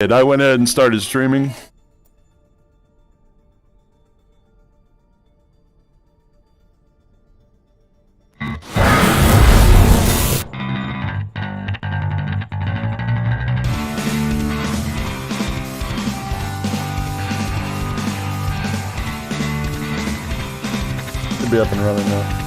And I went ahead and started streaming. Should be up and running now.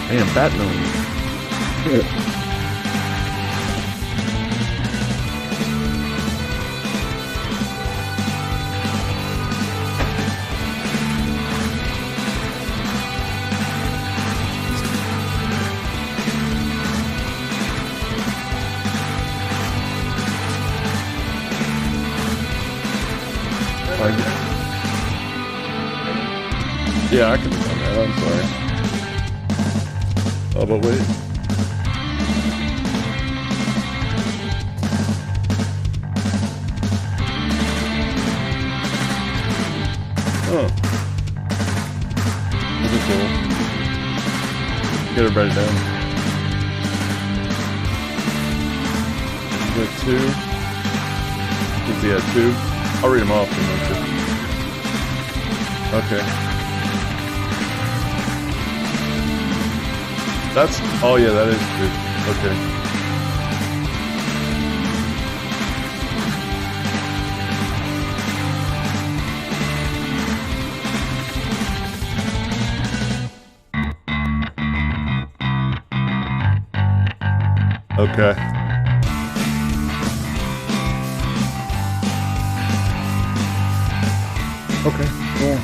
Damn, bat noise. Yeah, I can do that. I'm sorry. Oh, but wait. Oh. That'd be cool. Get everybody down. Is that two? Is he at two? I'll read them off in a minute. Okay. That's, oh yeah, that is good. Okay. Okay. Okay, cool.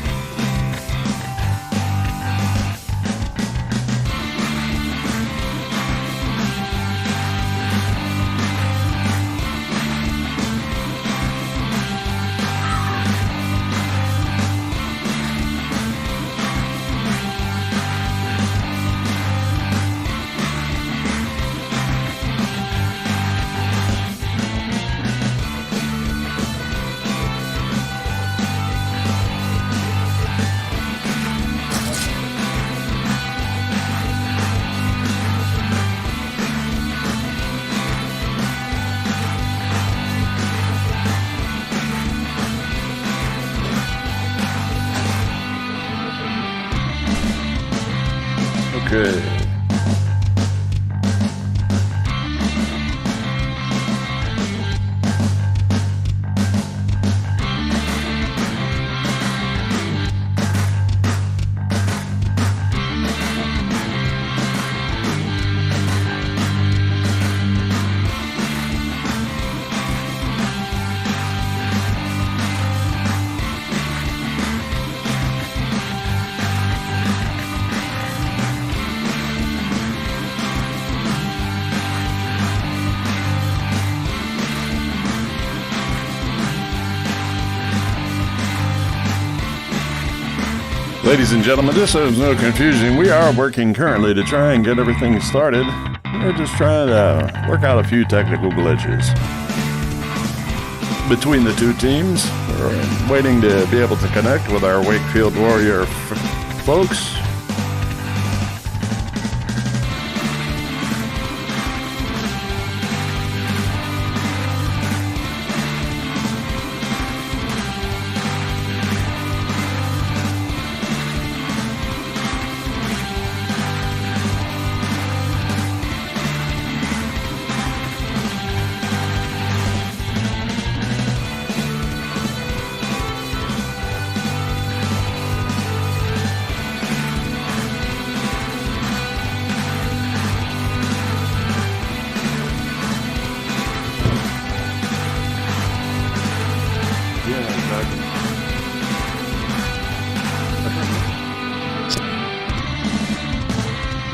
Good. Ladies and gentlemen, just so there's no confusion, we are working currently to try and get everything started. We're just trying to work out a few technical glitches between the two teams. We're waiting to be able to connect with our Wakefield Warrior folks.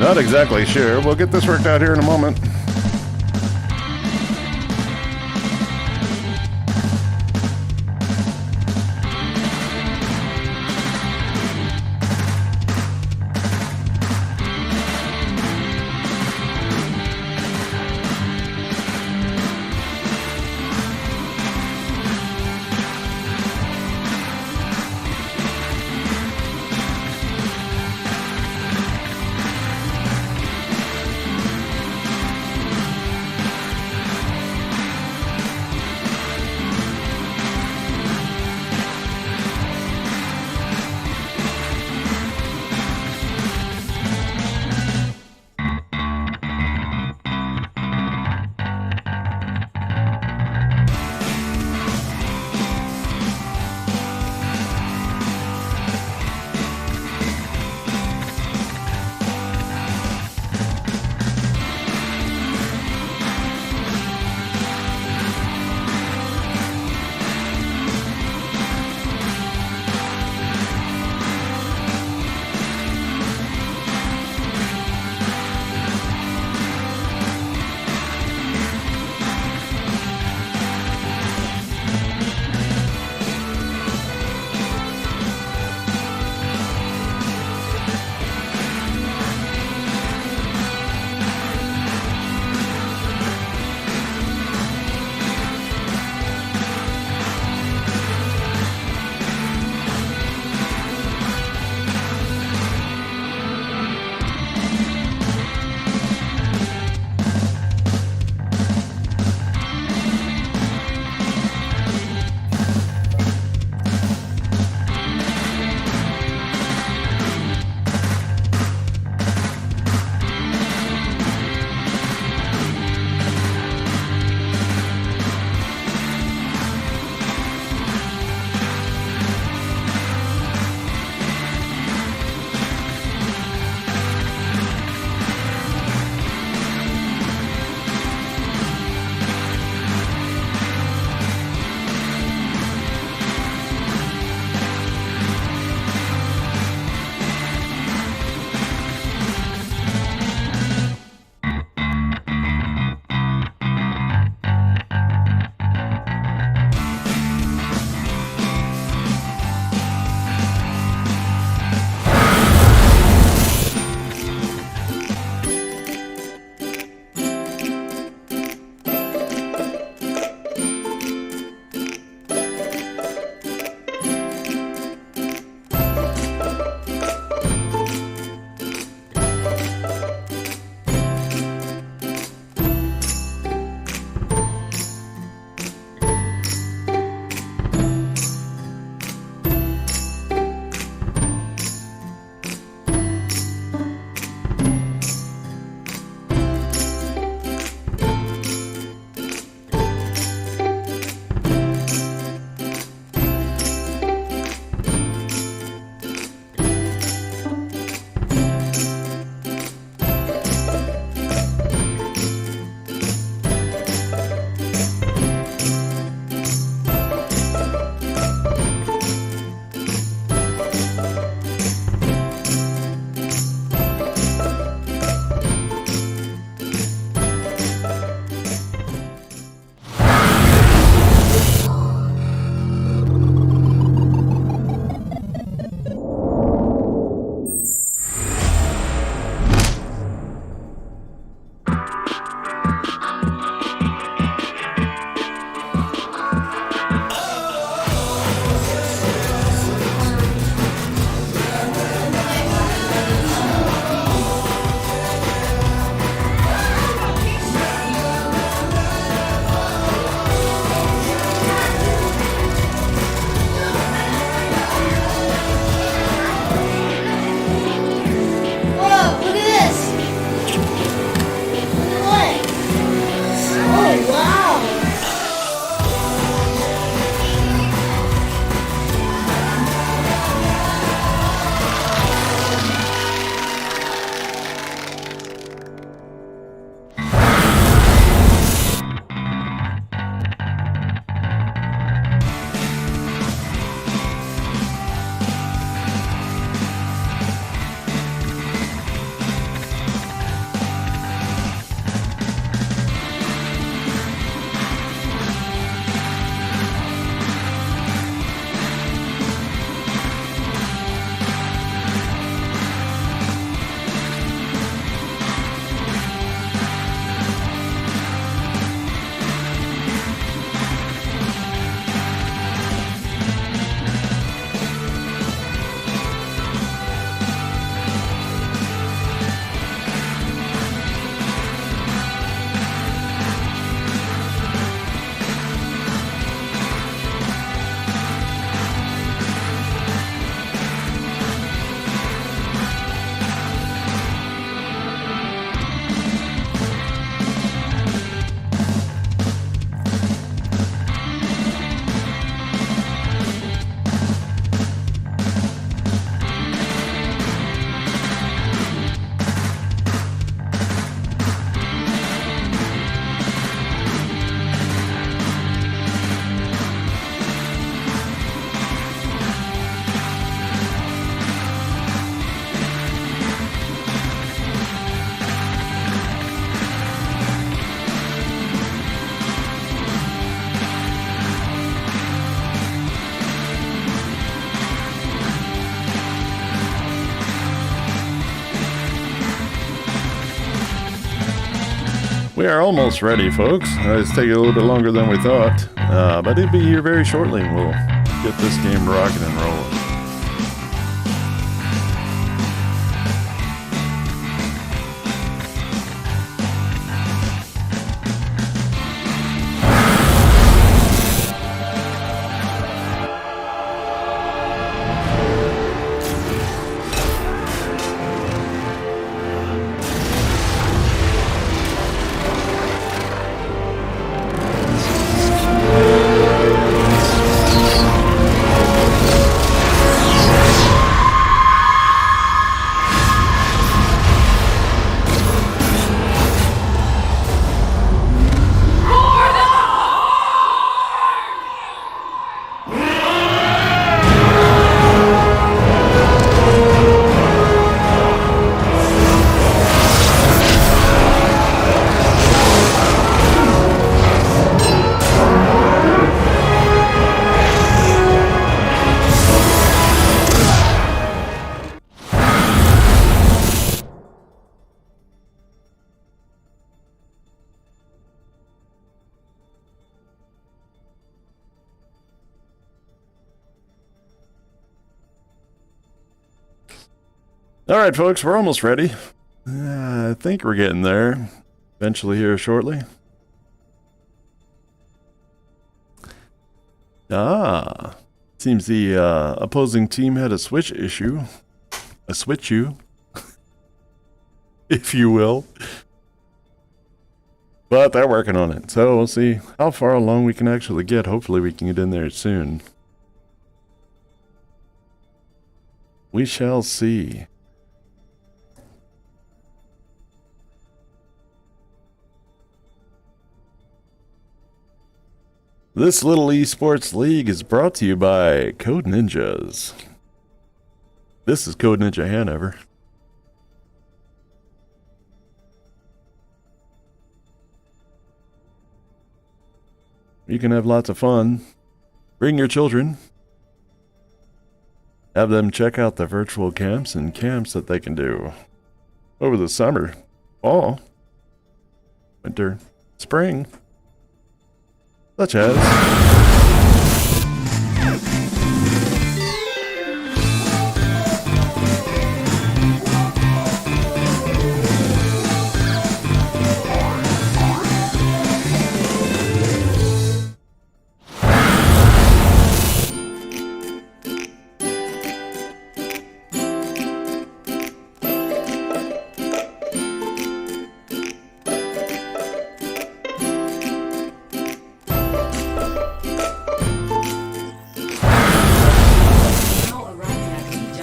Not exactly sure. We'll get this worked out here in a moment. We are almost ready, folks. It's taking a little bit longer than we thought, but it'll be here very shortly, and we'll get this game rocking and rolling. Alright, folks, we're almost ready. I think we're getting there. Eventually here shortly. Seems the opposing team had a switch issue. A switch-u. If you will. But they're working on it. So we'll see how far along we can actually get. Hopefully we can get in there soon. We shall see. This little esports league is brought to you by Code Ninjas. This is Code Ninja Hanover. You can have lots of fun. Bring your children. Have them check out the virtual camps and camps that they can do over the summer, fall, winter, spring. Such as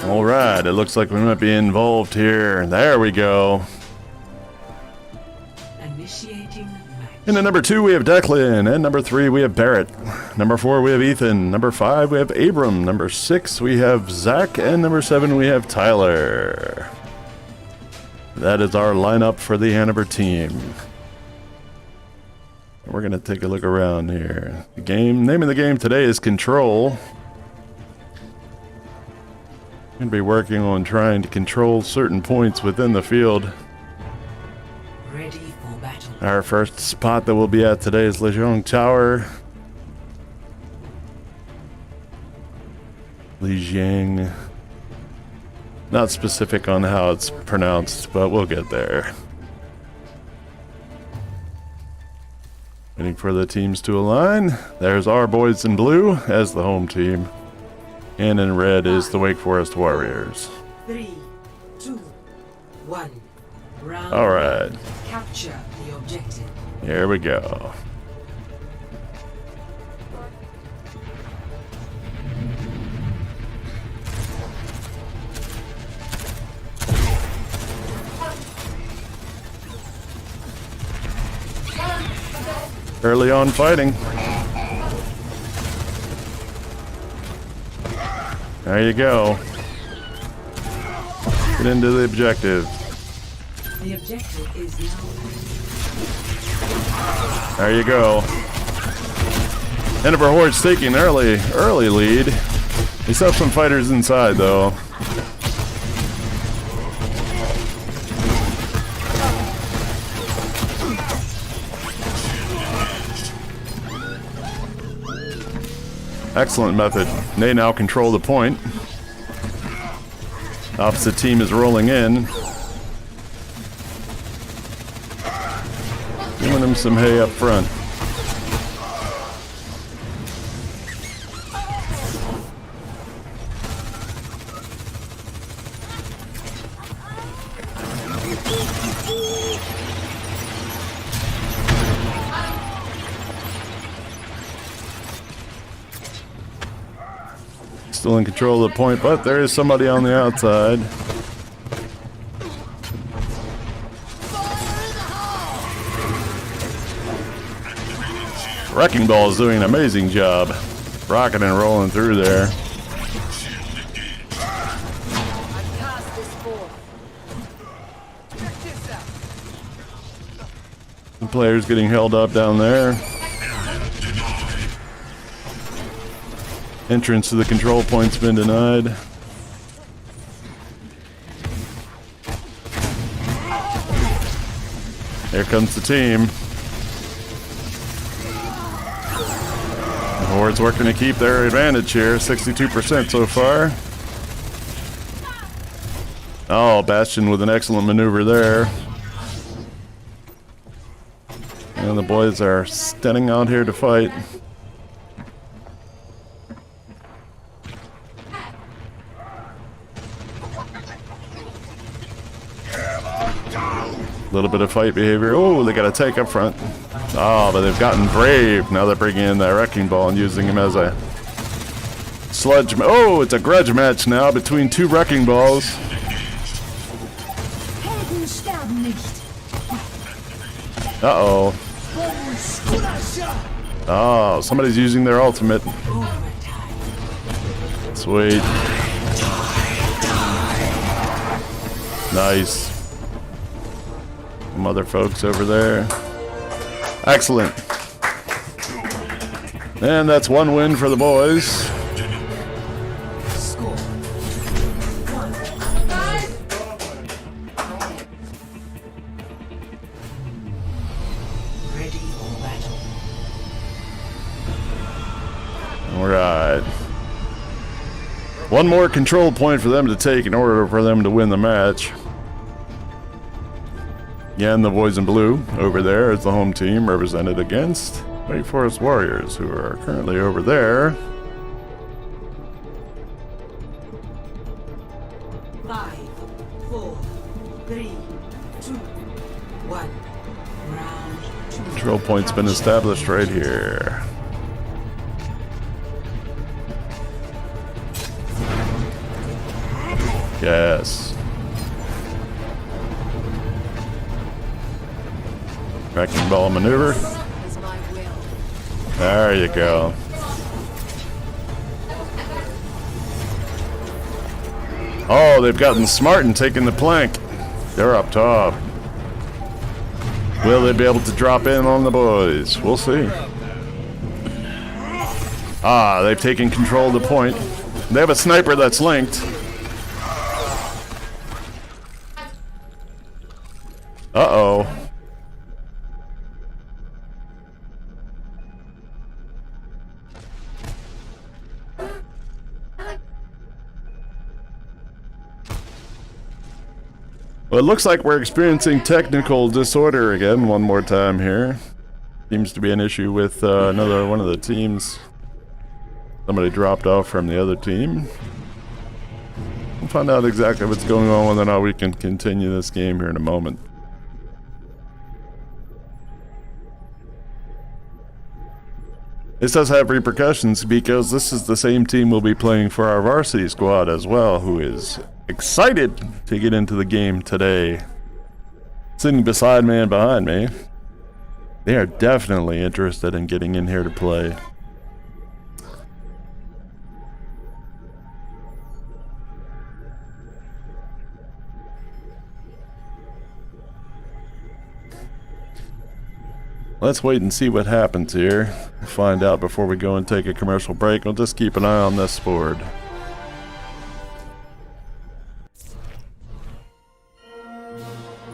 Alright, it looks like we might be involved here. There we go. And at number 2 we have Declan. And number 3 we have Barrett. Number 4 we have Ethan. Number 5 we have Abram. Number 6 we have Zach. And number 7 we have Tyler. That is our lineup for the Hanover team. We're going to take a look around here. The name of the game today is Control. Going to be working on trying to control certain points within the field. Ready for battle. Our first spot that we'll be at today is Lijiang Tower. Lijiang. Not specific on how it's pronounced, but we'll get there. Waiting for the teams to align. There's our boys in blue as the home team. And in red is the Wake Forest Warriors. 3, 2, 1. Round. All right. Capture the objective. Here we go. Early on fighting. There you go. Get into the objective. The objective is now. There you go. Hanover Horde's taking early lead. They still have some fighters inside though. Excellent method. They now control the point. Opposite team is rolling in. Giving them some hay up front. Still in control of the point, but there is somebody on the outside. Wrecking Ball is doing an amazing job. Rocking and rolling through there. The player's getting held up down there. Entrance to the control point's been denied. Here comes the team. The Horde's working to keep their advantage here, 62% so far. Oh, Bastion with an excellent maneuver there. And the boys are standing out here to fight. A little bit of fight behavior. Oh, they got a take up front. Oh, but they've gotten brave. Now they're bringing in that Wrecking Ball and using him as a sludge. Oh, it's a grudge match now between two Wrecking Balls. Uh-oh. Oh, somebody's using their ultimate. Sweet. Nice. Some other folks over there. Excellent. And that's one win for the boys. Score. 1. Ready for battle. Alright. One more control point for them to take in order for them to win the match. Again, the boys in blue over there is the home team represented against Wake Forrest Warriors, who are currently over there. 5, 4, 3, 2, 1. Round 2. Control point's been established right here. Yes. Wrecking Ball maneuver. There you go. Oh, they've gotten smart and taken the plank. They're up top. Will they be able to drop in on the boys? We'll see. Ah, they've taken control of the point. They have a sniper that's linked. Uh-oh. Well, it looks like we're experiencing technical disorder again one more time here. Seems to be an issue with another one of the teams. Somebody dropped off from the other team. We'll find out exactly what's going on, whether or not we can continue this game here in a moment. This does have repercussions because this is the same team we'll be playing for our varsity squad as well, who is excited to get into the game today. Sitting beside me and behind me, they are definitely interested in getting in here to play. Let's wait and see what happens here. We'll find out before we go and take a commercial break. We'll just keep an eye on this board.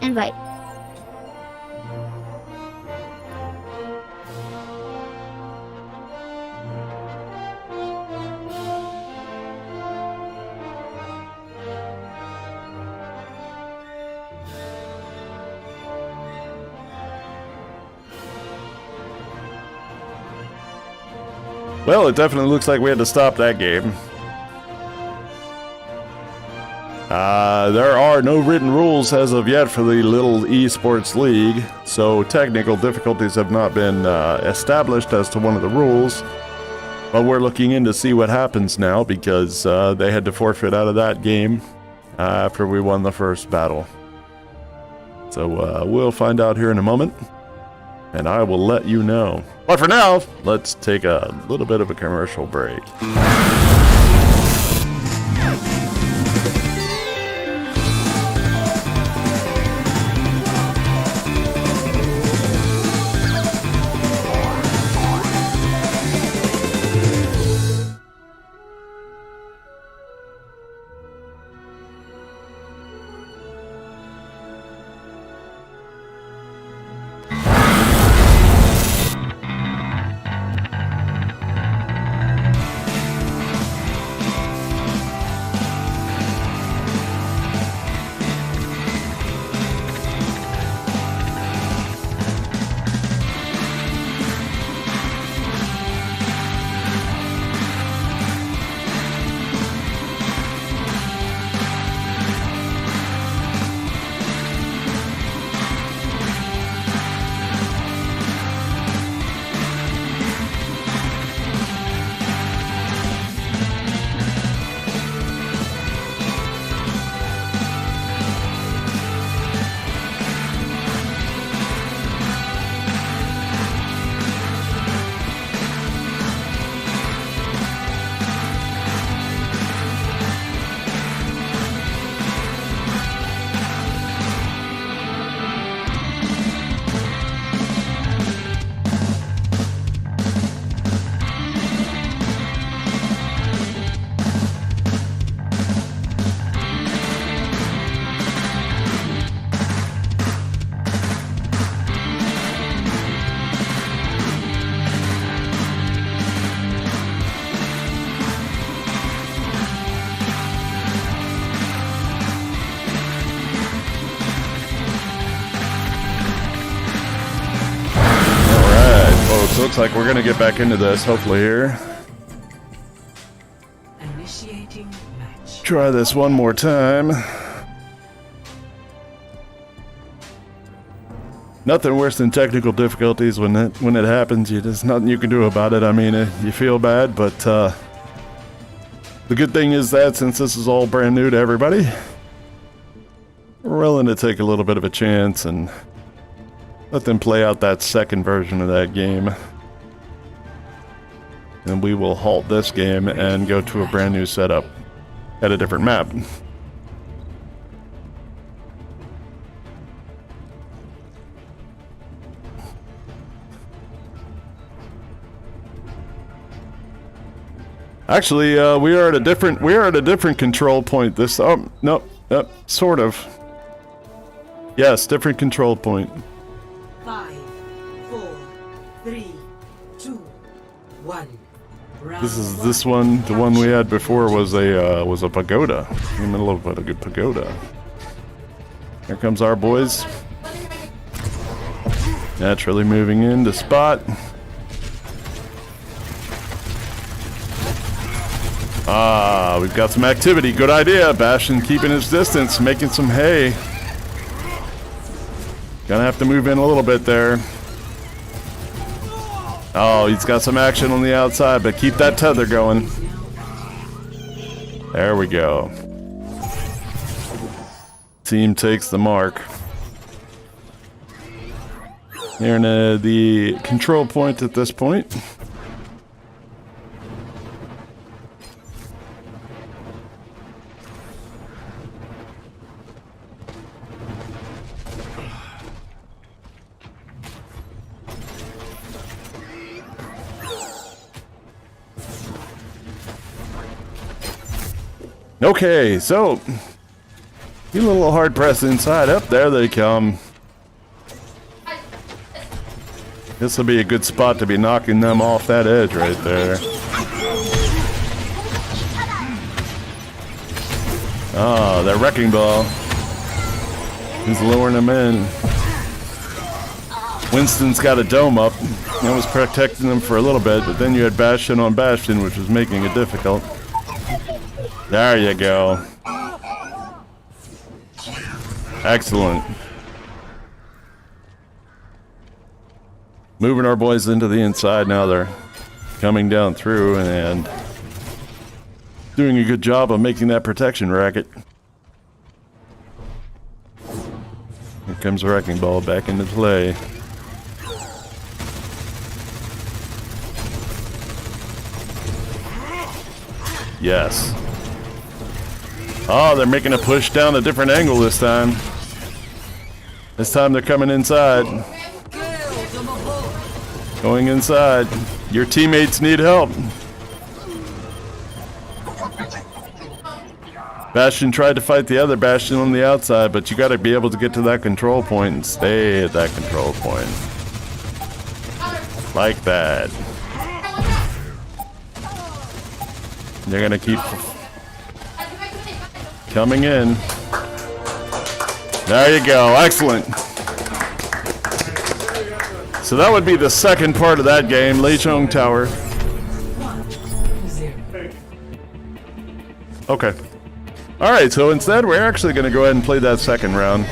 Invite. Well, it definitely looks like we had to stop that game. There are no written rules as of yet for the Little Esports League, so technical difficulties have not been established as to one of the rules. But we're looking in to see what happens now because they had to forfeit out of that game after we won the first battle. So we'll find out here in a moment, and I will let you know. But for now, let's take a little bit of a commercial break. Looks like we're gonna get back into this, hopefully here. Initiating match. Try this one more time. Nothing worse than technical difficulties when it happens. There's nothing you can do about it. I mean, you feel bad, but the good thing is that since this is all brand new to everybody, we're willing to take a little bit of a chance and let them play out that second version of that game. And we will halt this game and go to a brand new setup at a different map. Actually, we are at a different control point. This nope, sort of. Yes, different control point. 5, 4, 3, 2, 1. This one. The one we had before was a pagoda. In the middle of a good pagoda. Here comes our boys. Naturally moving in to spot. We've got some activity. Good idea. Bastion keeping his distance, making some hay. Gonna have to move in a little bit there. Oh, he's got some action on the outside, but keep that tether going. There we go. Team takes the mark. Here in the control point at this point. Okay, so you a little hard pressed inside. Up there they come. This will be a good spot to be knocking them off that edge right there. Oh, that wrecking ball is luring them in. Winston's got a dome up. That was protecting them for a little bit, but then you had Bastion on Bastion, which was making it difficult. There you go. Excellent. Moving our boys into the inside now. They're coming down through and doing a good job of making that protection racket. Here comes the Wrecking Ball back into play. Yes. Oh, they're making a push down a different angle this time. This time they're coming inside. Going inside. Your teammates need help. Bastion tried to fight the other Bastion on the outside, but you gotta be able to get to that control point and stay at that control point. Like that. They're gonna keep coming in. There you go. Excellent. So that would be the second part of that game, Leichong Tower. Okay. Alright, so instead we're actually going to go ahead and play that second round.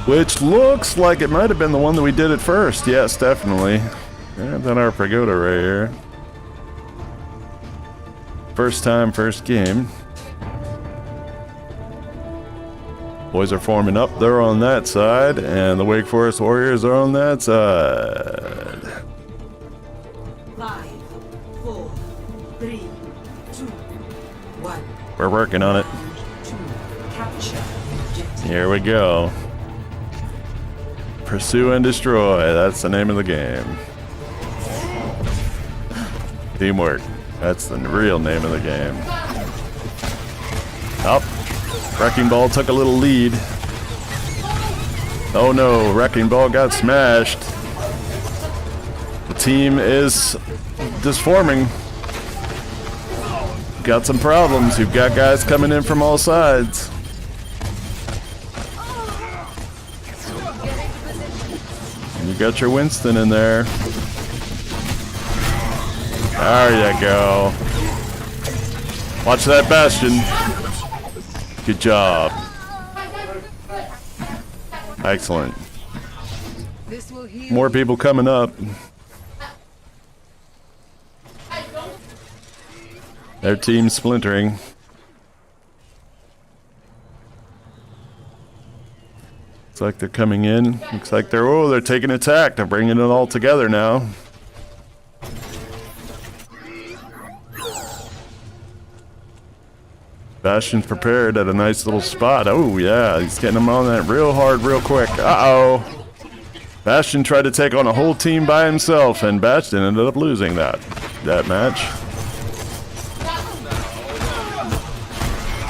Which looks like it might have been the one that we did at first. Yes, definitely. Yeah, that's our pagoda right here. First time, first game. Boys are forming up. They're on that side, and the Wake Forest Warriors are on that side. 5, 4, 3, 2, 1. We're working on it. Here we go. Pursue and destroy. That's the name of the game. Teamwork. That's the real name of the game. Up. Wrecking Ball took a little lead. Oh no, Wrecking Ball got smashed. The team is disforming. Got some problems. You've got guys coming in from all sides. And you got your Winston in there. There you go. Watch that Bastion. Good job. Excellent. More people coming up. Their team's splintering. Looks like they're coming in. Looks like they're taking attack. They're bringing it all together now. Bastion's prepared at a nice little spot. Oh yeah, he's getting them on that real hard, real quick. Uh-oh. Bastion tried to take on a whole team by himself, and Bastion ended up losing that match.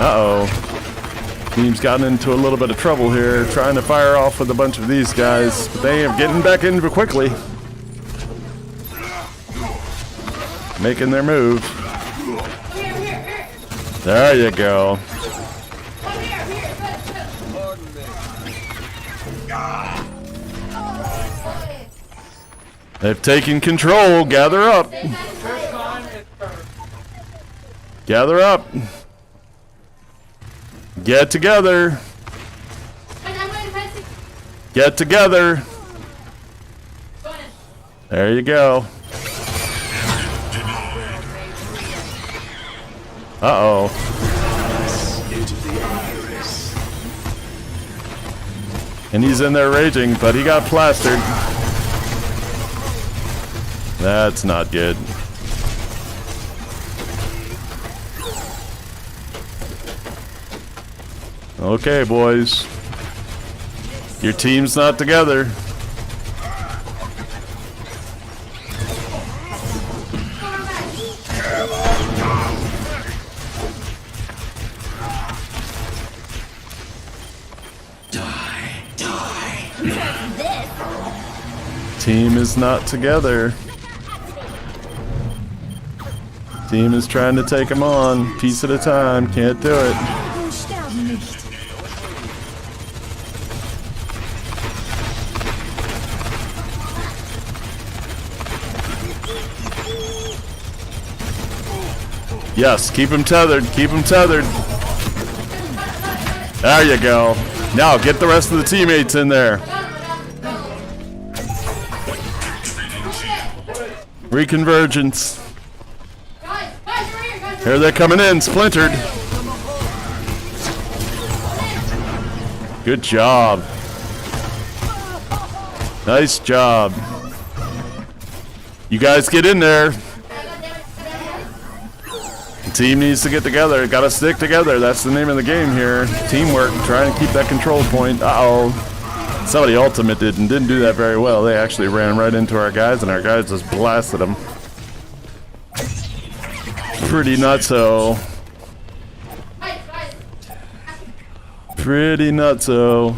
Uh-oh. Team's gotten into a little bit of trouble here, trying to fire off with a bunch of these guys, but they are getting back in quickly. Making their move. There you go. They've taken control. Gather up. Gather up. Get together. Get together. There you go. Uh-oh. And he's in there raging, but he got plastered. That's not good. Okay, boys. Your team's not together. Team is not together. Team is trying to take him on, piece at a time. Can't do it. Yes, keep him tethered. Keep him tethered. There you go. Now get the rest of the teammates in there. Reconvergence. Here they're coming in, splintered. Good job. Nice job. You guys get in there. The team needs to get together. Gotta stick together. That's the name of the game here. Teamwork. Trying to keep that control point. Uh-oh. Somebody ultimated and didn't do that very well. They actually ran right into our guys, and our guys just blasted them. Pretty nutso. Pretty nutso.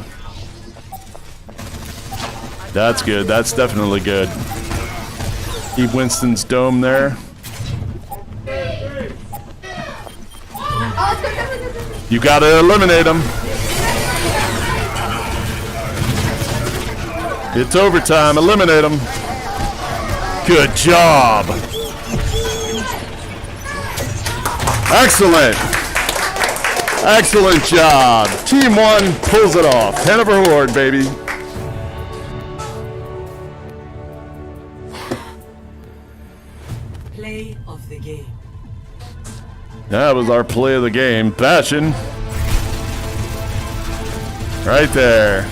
That's good. That's definitely good. Keep Winston's dome there. You gotta eliminate him. It's overtime. Eliminate him. Good job. Excellent. Excellent job. Team 1 pulls it off. Hanover Horde, baby. Play of the game. That was our play of the game. Bastion. Right there.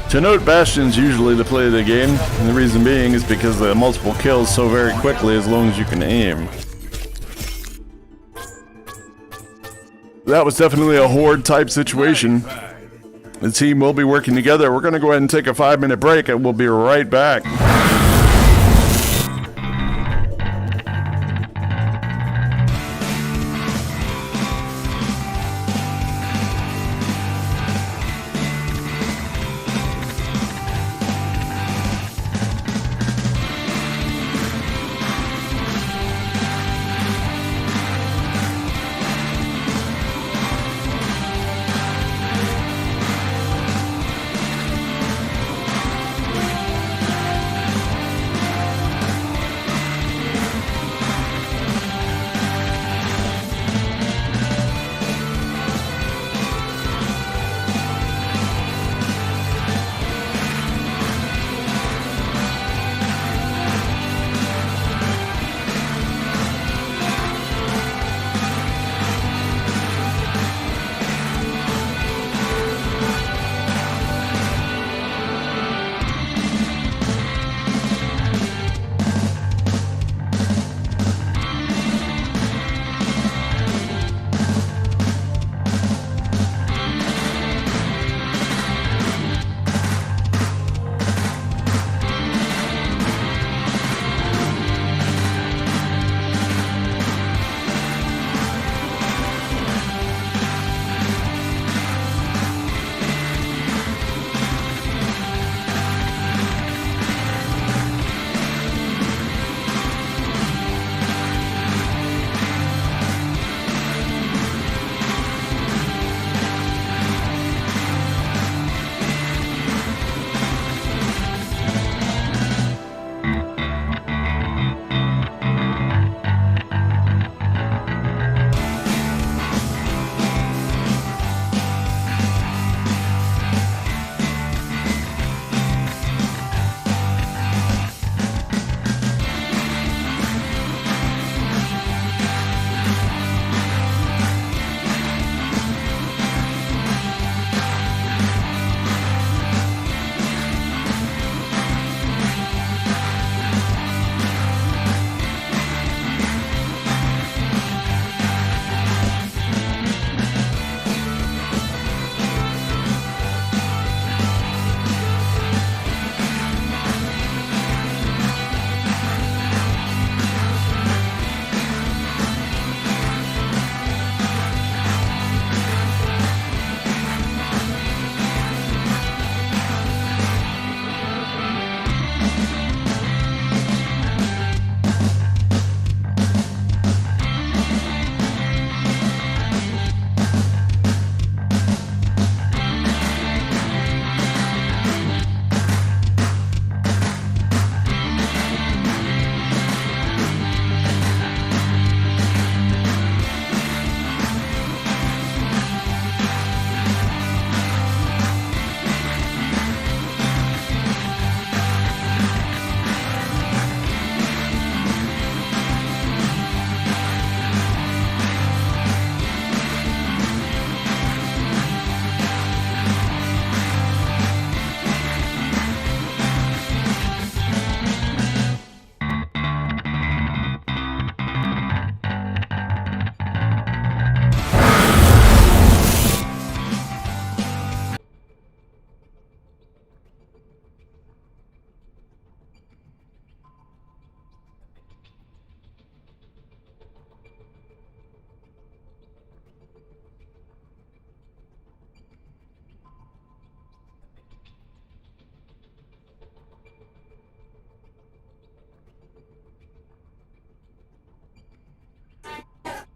To note, Bastion's usually the play of the game, and the reason being is because the multiple kills so very quickly as long as you can aim. That was definitely a horde type situation. The team will be working together. We're going to go ahead and take a 5-minute break, and we'll be right back.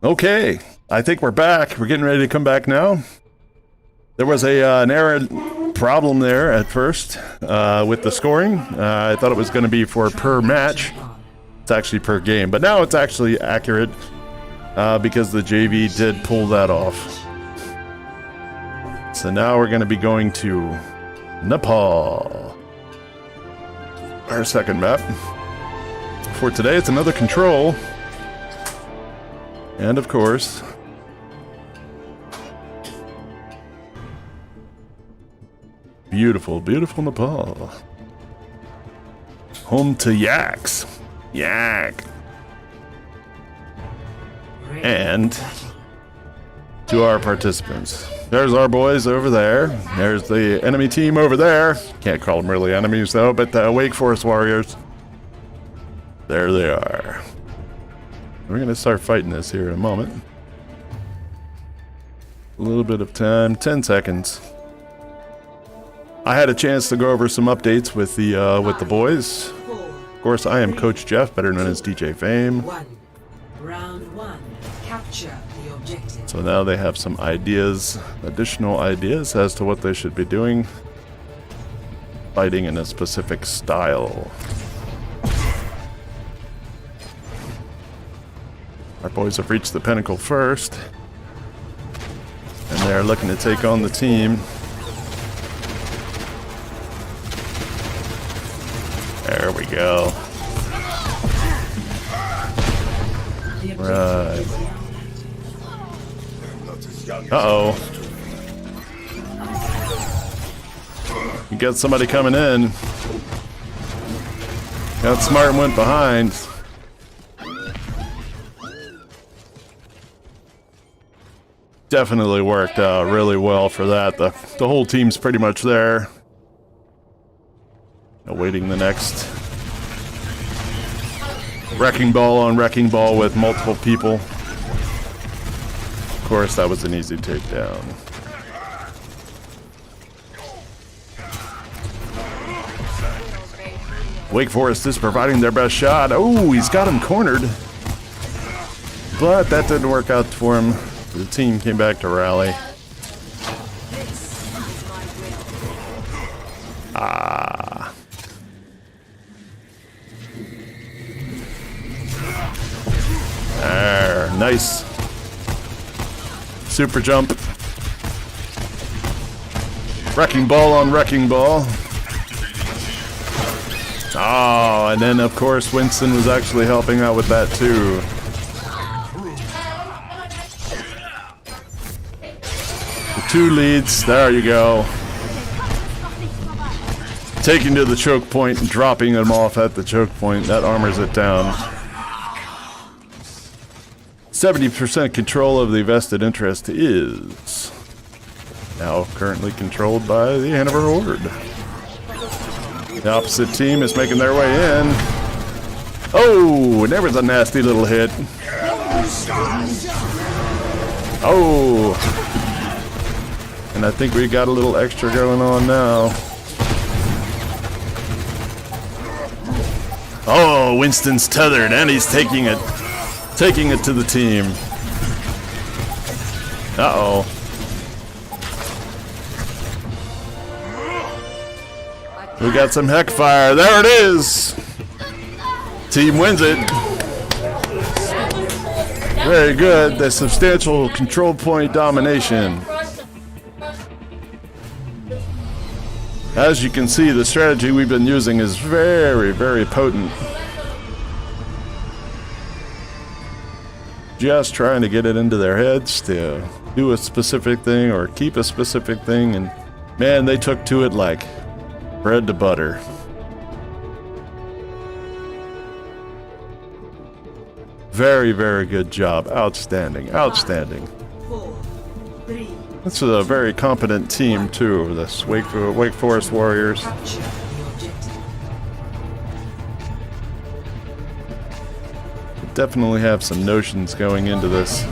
Okay, I think we're back. We're getting ready to come back now. There was an error problem there at first with the scoring. I thought it was going to be for per match. It's actually per game, but now it's actually accurate because the JV did pull that off. So now we're going to be going to Nepal. Our second map. For today, it's another control. And of course, beautiful, beautiful Nepal. Home to yaks. Yak. And to our participants. There's our boys over there. There's the enemy team over there. Can't call them really enemies though, but the Wake Forest warriors. There they are. We're going to start fighting this here in a moment. A little bit of time, 10 seconds. I had a chance to go over some updates with the boys. Of course, I am Coach Jeff, better known as DJ Fame. Round 1. Capture the objective. So now they have some ideas, additional ideas as to what they should be doing. Fighting in a specific style. Our boys have reached the pinnacle first. And they're looking to take on the team. There we go. Right. Uh-oh. You got somebody coming in. Got smart and went behind. Definitely worked out really well for that. The whole team's pretty much there. Awaiting the next wrecking ball on wrecking ball with multiple people. Of course, that was an easy takedown. Wake Forest is providing their best shot. Oh, he's got him cornered. But that didn't work out for him. The team came back to rally. Ah. There, nice. Super jump. Wrecking ball on wrecking ball. Oh, and then of course Winston was actually helping out with that too. The two leads, there you go. Taking to the choke point and dropping them off at the choke point, that armors it down. 70% control of the vested interest is now currently controlled by the Hanover Horde. The opposite team is making their way in. Oh, there was a nasty little hit. Oh. And I think we got a little extra going on now. Oh, Winston's tethered and he's taking it to the team. Uh-oh. We got some heck fire. There it is. Team wins it. Very good. The substantial control point domination. As you can see, the strategy we've been using is very, very potent. Just trying to get it into their heads to do a specific thing or keep a specific thing, and man, they took to it like bread to butter. Very, very good job. Outstanding. Outstanding. 4, 3. This is a very competent team too, this Wake Forest Warriors. Capture the objective. Definitely have some notions going into this.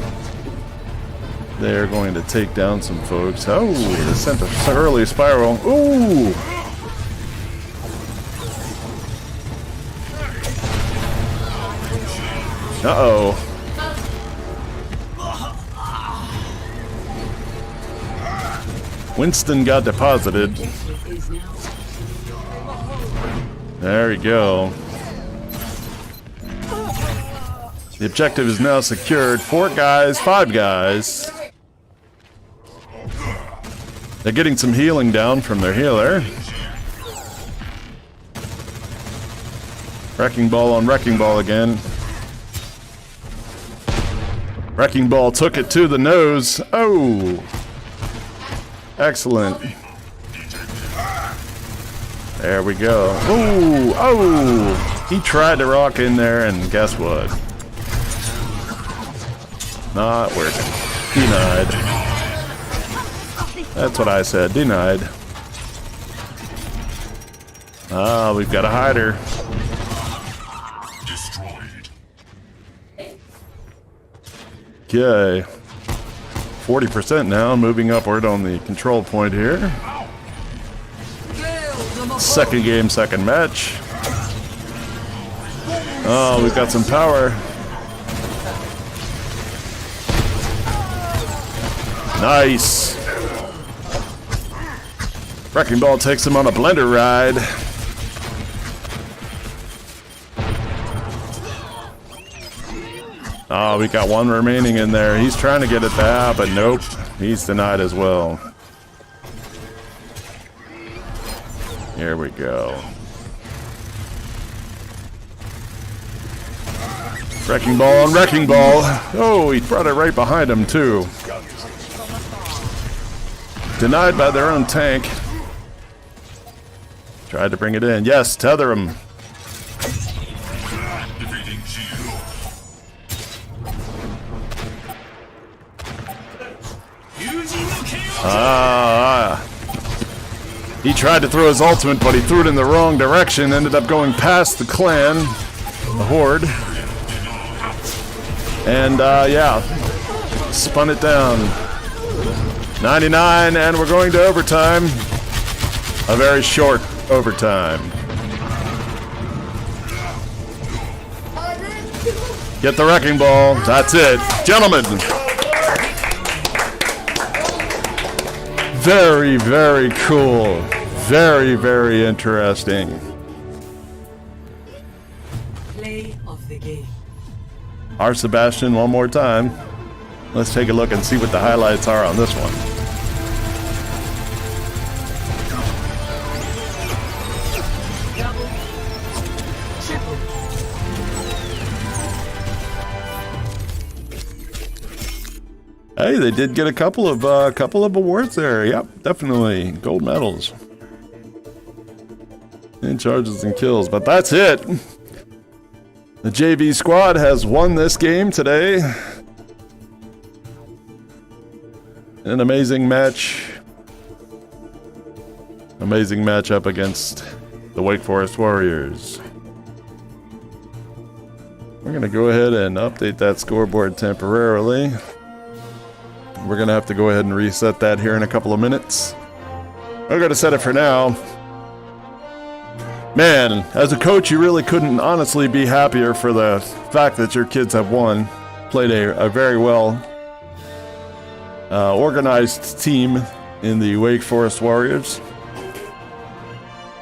They're going to take down some folks. Oh, they sent an early spiral. Ooh! Uh-oh. Winston got deposited. Is now There we go. The objective is now secured. 4 guys, 5 guys. They're getting some healing down from their healer. Wrecking ball on wrecking ball again. Wrecking ball took it to the nose. Oh! Excellent. There we go. Ooh! Oh! He tried to rock in there, and guess what? Not working. Denied. That's what I said. Denied. Ah, we've got a hider. Destroyed. Okay. 40% now, moving upward on the control point here. Second game, second match. Oh, we've got some power. Nice. Wrecking Ball takes him on a blender ride. Oh, we got one remaining in there. He's trying to get it back, but nope. He's denied as well. Here we go. Wrecking Ball on Wrecking Ball. Oh, he brought it right behind him, too. Denied by their own tank. Tried to bring it in. Yes, tether him. Activating shield. He tried to throw his ultimate, but he threw it in the wrong direction. Ended up going past the clan, the Horde. And, yeah, spun it down. 99, and we're going to overtime. A very short overtime. Get the Wrecking Ball. That's it. Gentlemen. Very, very cool. Very, very interesting. play of the game. Our Sebastian one more time. Let's take a look and see what the highlights are on this one. Hey, they did get a couple of awards there. Yep, definitely gold medals in charges and kills. But that's it. The JV squad has won this game today. An amazing match. Amazing matchup against the Wake Forest Warriors. We're gonna go ahead and update that scoreboard temporarily. We're gonna have to go ahead and reset that here in a couple of minutes. We're gonna set it for now. Man, as a coach, you really couldn't honestly be happier for the fact that your kids have won. Played a very well organized team in the Wake Forest Warriors.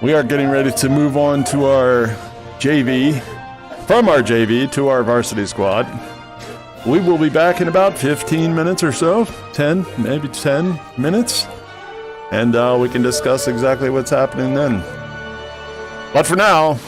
We are getting ready to move on to our JV, from our JV to our varsity squad. We will be back in about 15 minutes or so, 10, maybe 10 minutes, and we can discuss exactly what's happening then. But for now,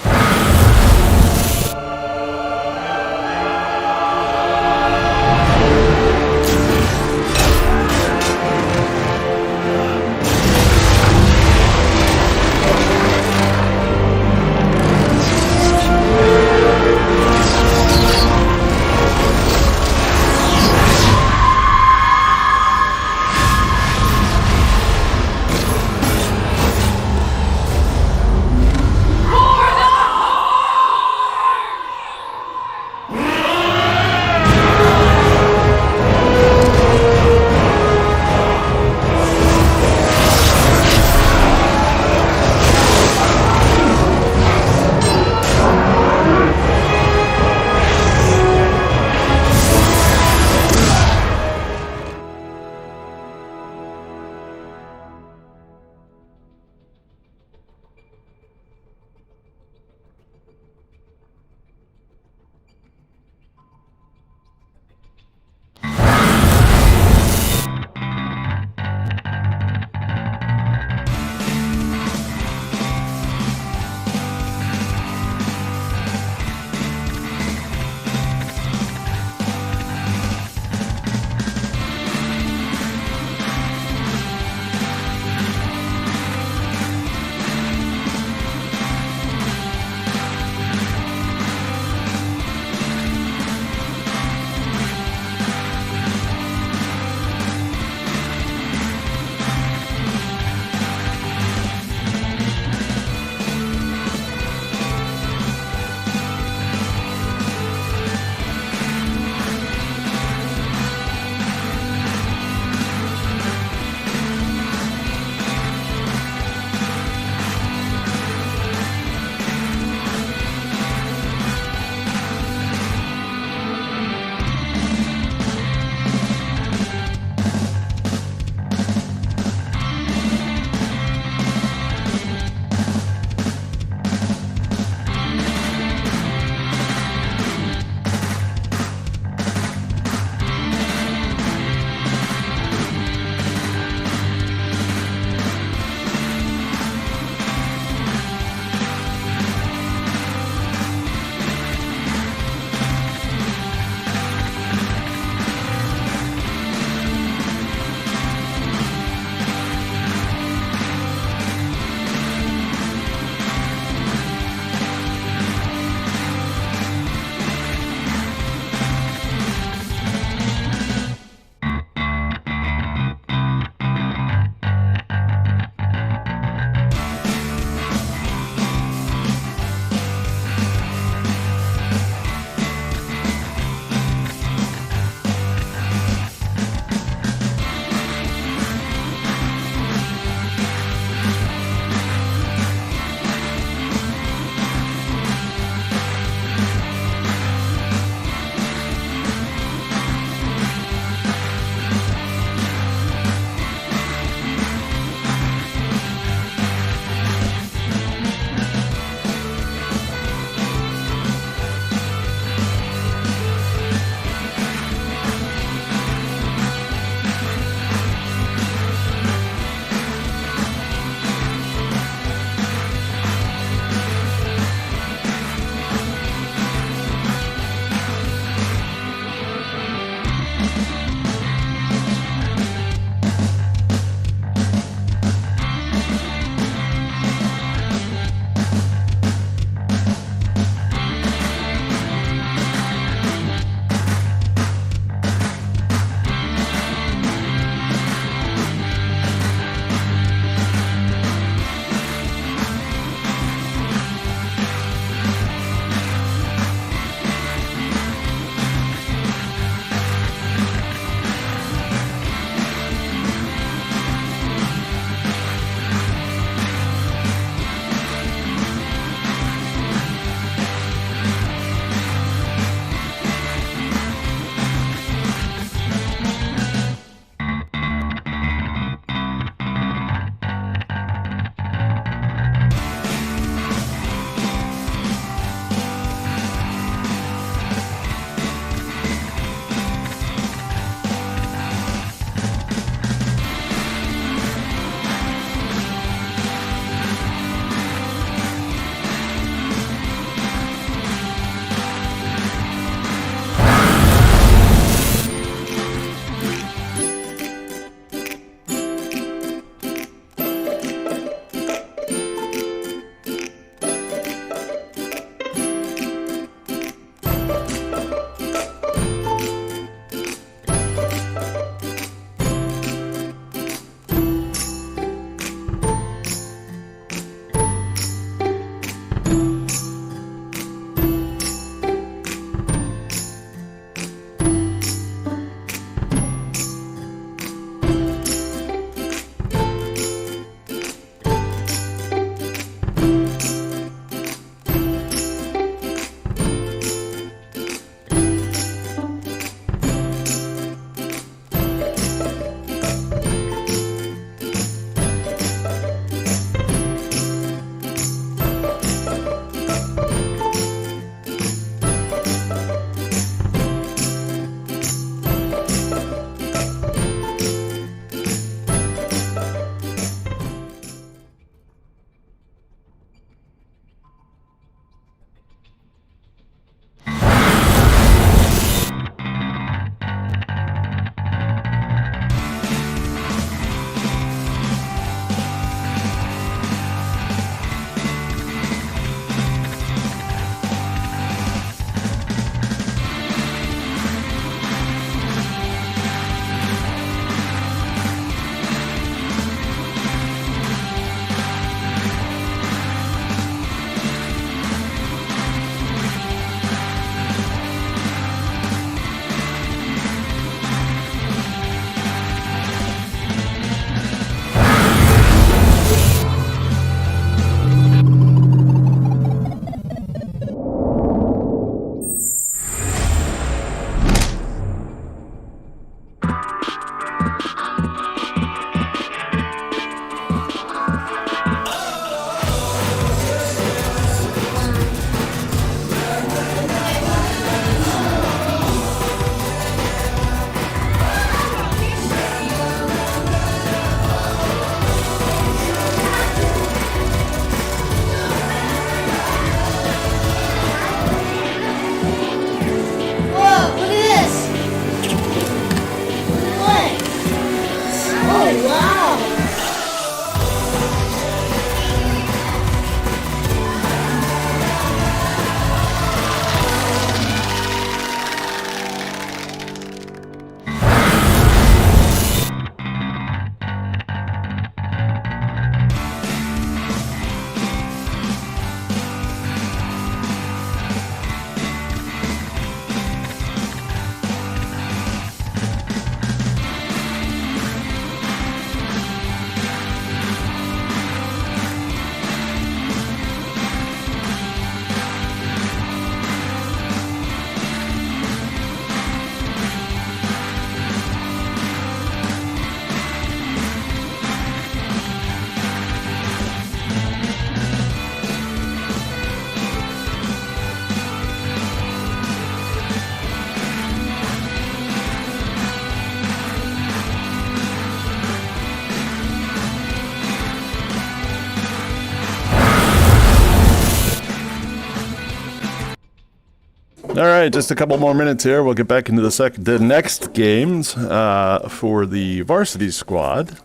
All right, just a couple more minutes here. We'll get back into the next games for the varsity squad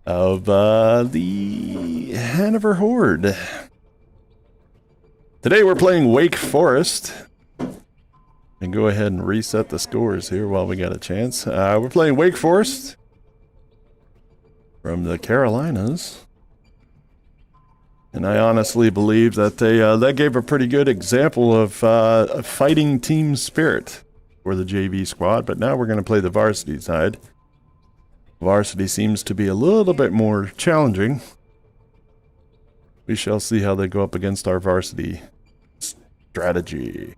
of the Hanover Horde. Today we're playing Wake Forest. And go ahead and reset the scores here while we got a chance. We're playing Wake Forest from the Carolinas. And I honestly believe that they gave a pretty good example of a fighting team spirit for the JV squad. But now we're going to play the varsity side. Varsity seems to be a little bit more challenging. We shall see how they go up against our varsity strategy.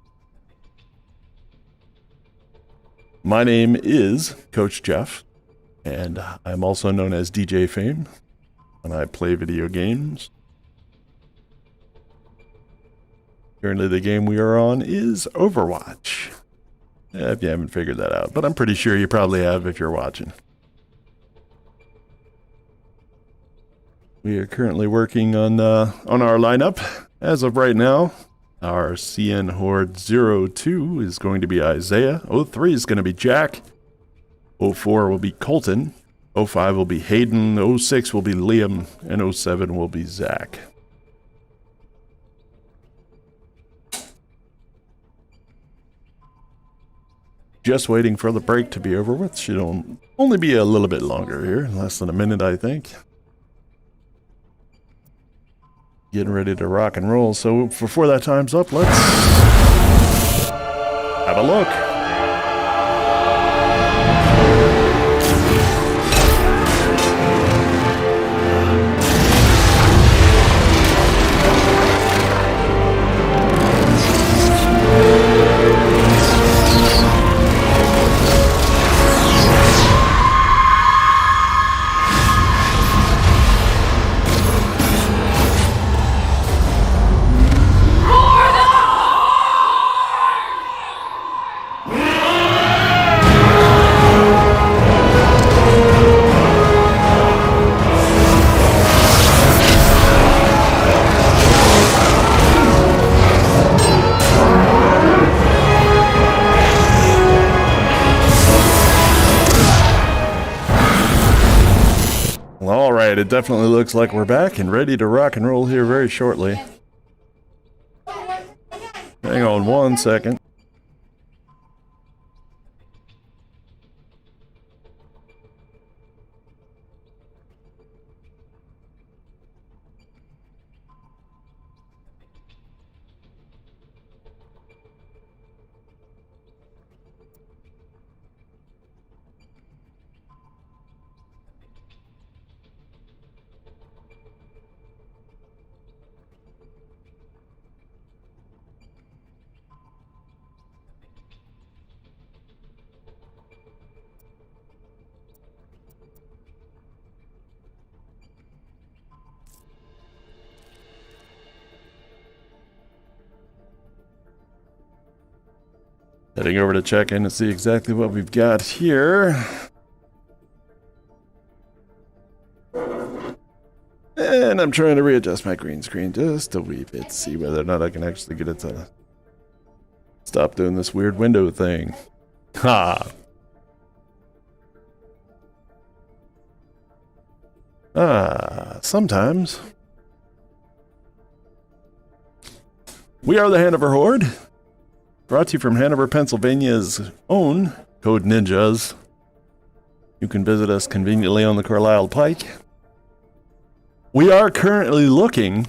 My name is Coach Jeff, and I'm also known as DJ Fame, and I play video games. Currently, the game we are on is Overwatch. If you haven't figured that out, but I'm pretty sure you probably have if you're watching. We are currently working on our lineup. As of right now, our CN Horde 02 is going to be Isaiah. 03 is going to be Jack. 04 will be Colton. 05 will be Hayden. 06 will be Liam. And 07 will be Zach. Just waiting for the break to be over with. Should only be a little bit longer here. Less than a minute, I think. Getting ready to rock and roll. So before that time's up, let's have a look. It definitely looks like we're back and ready to rock and roll here very shortly. Hang on one second. Heading over to check in and see exactly what we've got here. And I'm trying to readjust my green screen just a wee bit, see whether or not I can actually get it to stop doing this weird window thing. Ha! Sometimes. We are the Hanover Horde. Brought to you from Hanover, Pennsylvania's own Code Ninjas. You can visit us conveniently on the Carlisle Pike. We are currently looking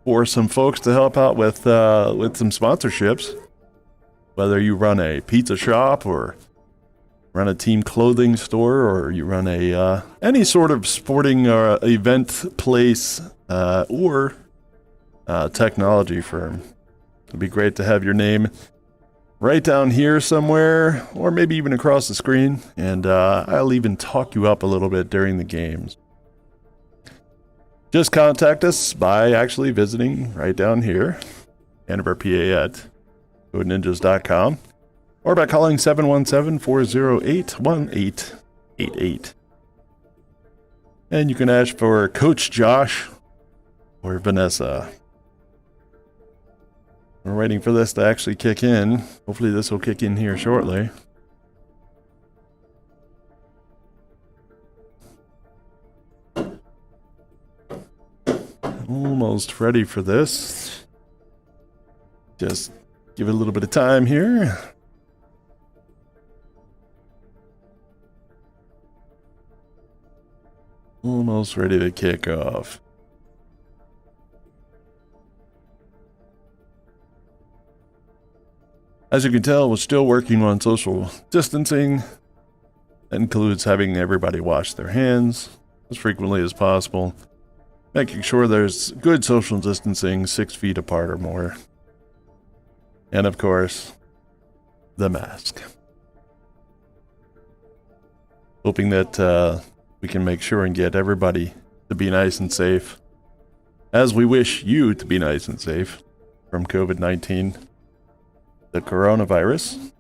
for some folks to help out with some sponsorships. Whether you run a pizza shop or run a team clothing store or you run a any sort of sporting event place or technology firm. It'd be great to have your name right down here somewhere, or maybe even across the screen, and I'll even talk you up a little bit during the games. Just contact us by actually visiting right down here, Hanover, PA at codeninjas.com, or by calling 717-408-1888. And you can ask for Coach Josh or Vanessa. We're waiting for this to actually kick in. Hopefully this will kick in here shortly. Almost ready for this. Just give it a little bit of time here. Almost ready to kick off. As you can tell, we're still working on social distancing. That includes having everybody wash their hands as frequently as possible, making sure there's good social distancing, 6 feet apart or more. And of course, the mask. Hoping that we can make sure and get everybody to be nice and safe, as we wish you to be nice and safe from COVID-19, the coronavirus,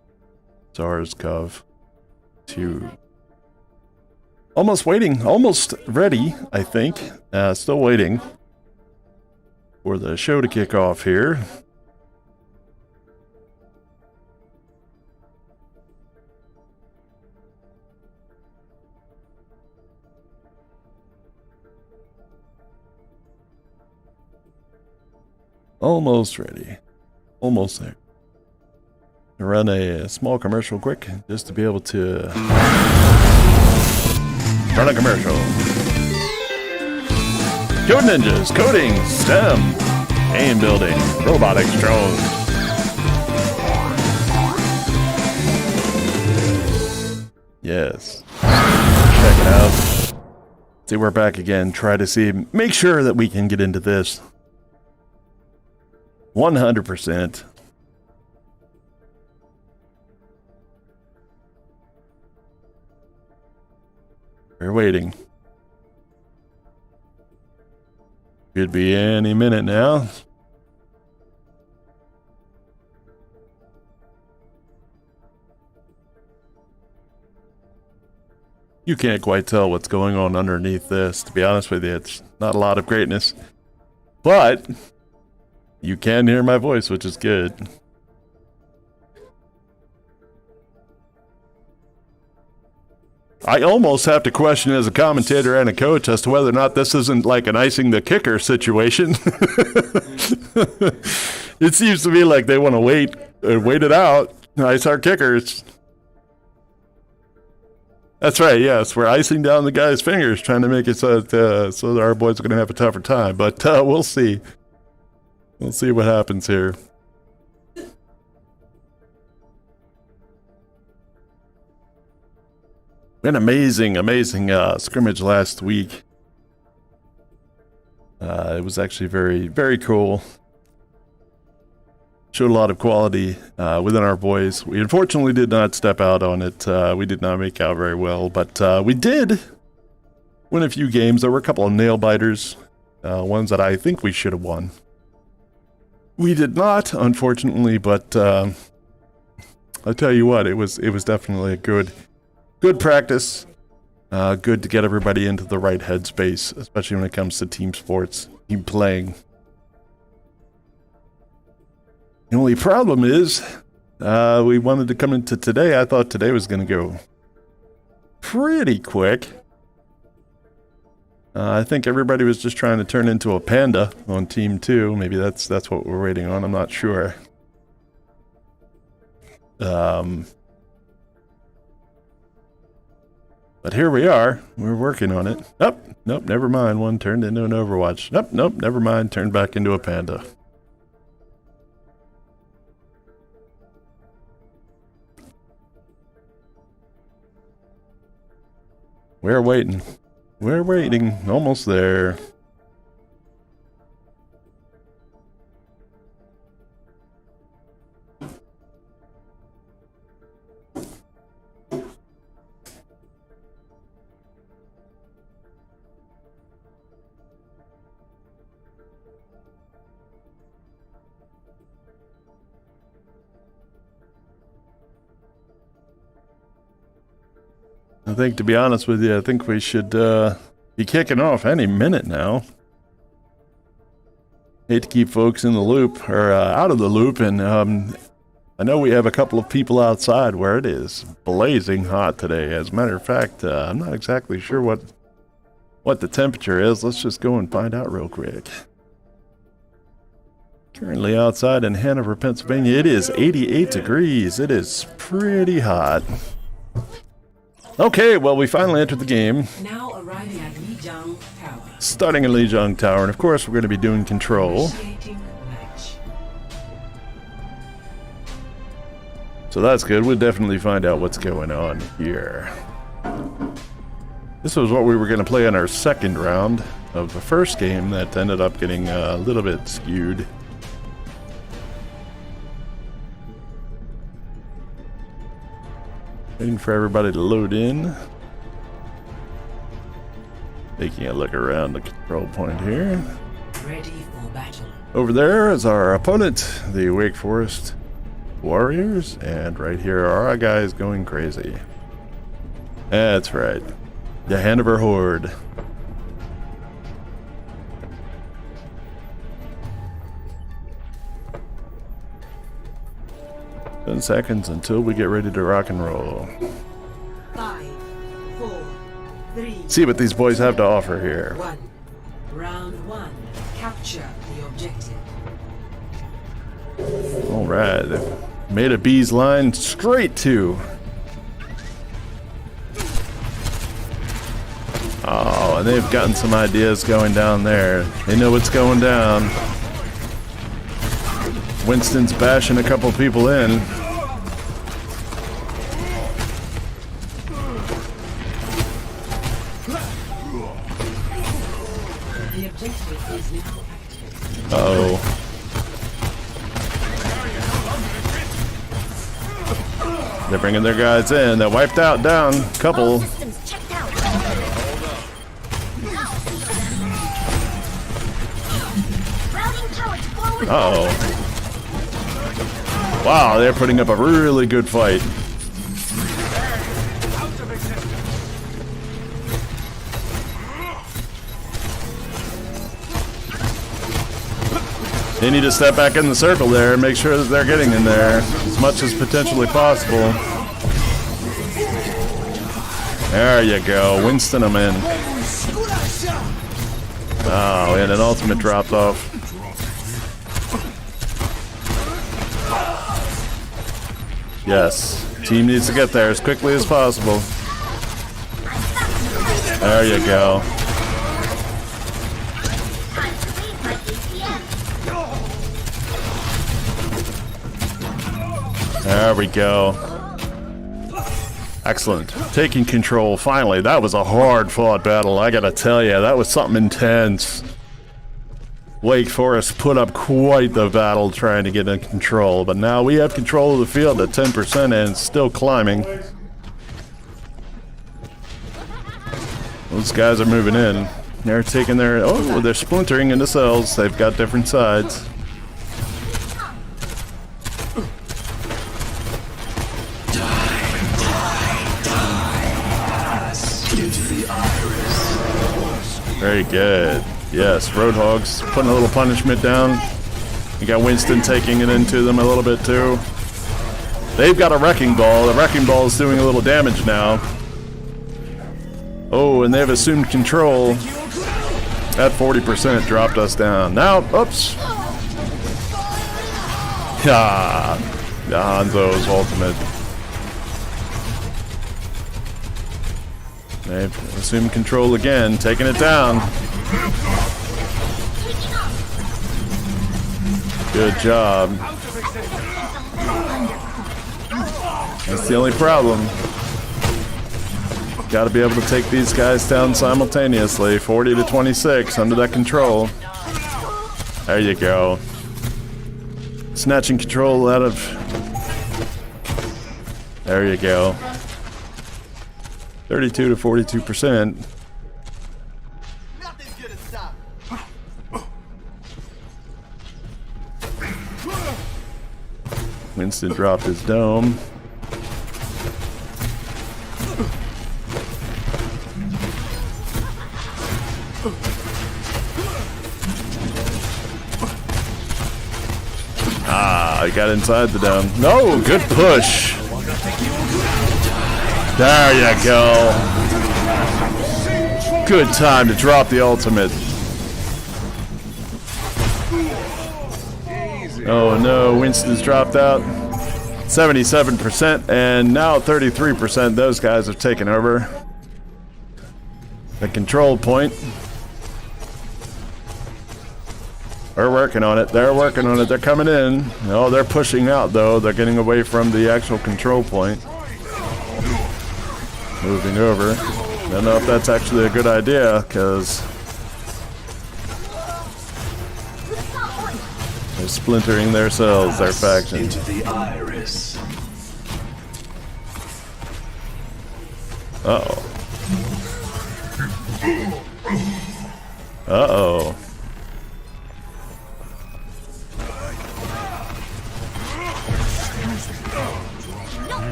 SARS-CoV-2. Almost waiting, almost ready, I think. Still waiting for the show to kick off here. Almost ready. Almost there. Run a small commercial quick, just to be able to run a commercial. Code Ninjas, coding, STEM, game building, robotics, drones. Yes. Check it out. See, we're back again. Try to make sure that we can get into this 100%. We're waiting. Could be any minute now. You can't quite tell what's going on underneath this. To be honest with you, it's not a lot of greatness. But you can hear my voice, which is good. I almost have to question as a commentator and a coach as to whether or not this isn't like an icing the kicker situation. It seems to me like they want to wait it out. Ice our kickers. That's right, yes. We're icing down the guy's fingers, trying to make it so that our boys are going to have a tougher time. But we'll see. We'll see what happens here. An amazing scrimmage last week. It was actually very, very cool. Showed a lot of quality within our boys. We unfortunately did not step out on it. We did not make out very well, but we did win a few games. There were a couple of nail biters, ones that I think we should have won. We did not, unfortunately, but I'll tell you what, it was definitely a good practice. Good to get everybody into the right headspace, especially when it comes to team sports, team playing. The only problem is, we wanted to come into today. I thought today was going to go pretty quick. I think everybody was just trying to turn into a panda on Team 2. Maybe that's what we're waiting on. I'm not sure. But here we are. We're working on it. Nope, never mind. One turned into an Overwatch. Nope, never mind. Turned back into a panda. We're waiting. We're waiting. Almost there. I think, to be honest with you, I think we should be kicking off any minute now. Hate to keep folks in the loop, or out of the loop, and I know we have a couple of people outside where it is blazing hot today. As a matter of fact, I'm not exactly sure what the temperature is. Let's just go and find out real quick. Currently outside in Hanover, Pennsylvania, it is 88 degrees. It is pretty hot. Okay, well, we finally entered the game. Now arriving at Lijiang Tower. Starting in Lijiang Tower, and of course we're going to be doing control. Initiating match. So that's good. We'll definitely find out what's going on here. This was what we were going to play on our second round of the first game that ended up getting a little bit skewed. Waiting for everybody to load in. Taking a look around the control point here. Ready for battle. Over there is our opponent, the Wake Forest Warriors, and right here are our guys going crazy. That's right, the Hanover Horde. Ten seconds until we get ready to rock and roll. 5, 4, 3, See what these boys have to offer here. 1. Round 1. Capture the objective. All right, made a bee's line straight to. Oh, and they've gotten some ideas going down there. They know what's going down. Winston's bashing a couple people in. The objective is now active. Uh-oh. They're bringing their guys in. They wiped out down a couple. Systems checked out. Routing towards forward. Uh-oh. Wow, they're putting up a really good fight. They need to step back in the circle there and make sure that they're getting in there as much as potentially possible. There you go, Winston them in. Oh, and an ultimate dropped off. Yes, team needs to get there as quickly as possible. There you go. There we go. Excellent. Taking control, finally. That was a hard-fought battle, I gotta tell you. That was something intense. Wake Forest put up quite the battle trying to get in control, but now we have control of the field at 10% and still climbing. Those guys are moving in. They're taking their... Oh, they're splintering into cells. They've got different sides. Very good. Yes, Roadhogs putting a little punishment down. You got Winston taking it into them a little bit too. They've got a Wrecking Ball. The Wrecking Ball is doing a little damage now. Oh, and they've assumed control. That 40% dropped us down. Now, oops. Yeah, Hanzo's ultimate. They've assumed control again, taking it down. Good job. That's the only problem. Got to be able to take these guys down simultaneously. 40 to 26 under that control. There you go. Snatching control out of... There you go. 32 to 42%. Nothing's gonna stop. Winston dropped his dome. Ah, he got inside the dome. No, good push. There you go. Good time to drop the ultimate. Oh no, Winston's dropped out. 77%, and now 33%. Those guys have taken over the control point. They're working on it. They're working on it. They're coming in. Oh, they're pushing out, though. They're getting away from the actual control point. Moving over. I don't know if that's actually a good idea, because they're splintering their cells, their faction. Into the iris. Uh-oh. Uh-oh.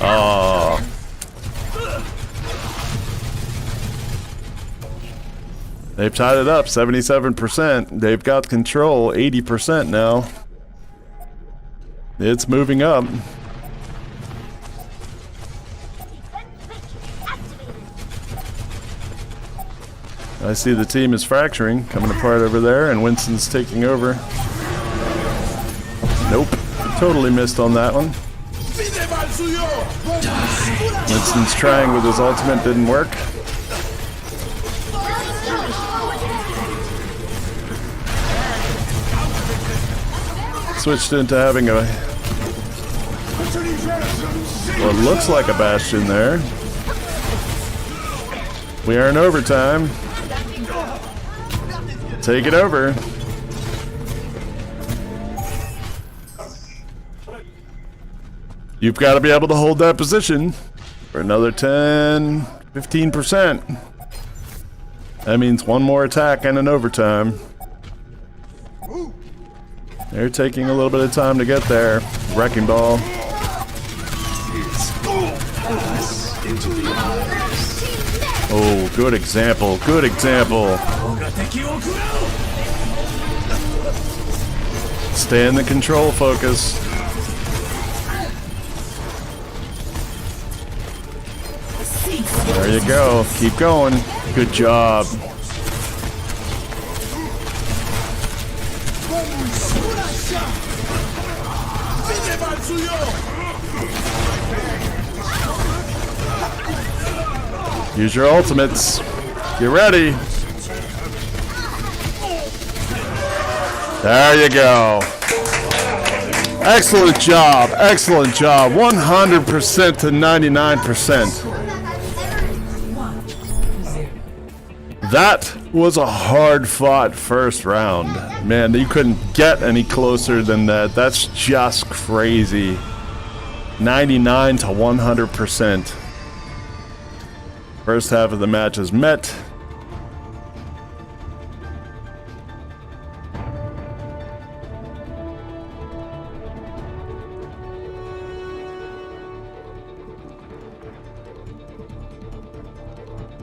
Oh. They've tied it up, 77%. They've got control, 80% now. It's moving up. I see the team is fracturing, coming apart over there, and Winston's taking over. Nope, totally missed on that one. Winston's trying with his ultimate, didn't work. Switched into having a what looks like a bastion there. We are in overtime. Take it over. You've got to be able to hold that position for another 10, 15%. That means one more attack and an overtime. They're taking a little bit of time to get there. Wrecking ball. Oh, good example. Good example. Stay in the control focus. There you go. Keep going. Good job. Use your ultimates. Get ready. There you go. Excellent job. Excellent job. 100% to 99%. That was a hard-fought first round. Man, you couldn't get any closer than that. That's just crazy. 99 to 100%. First half of the match is met.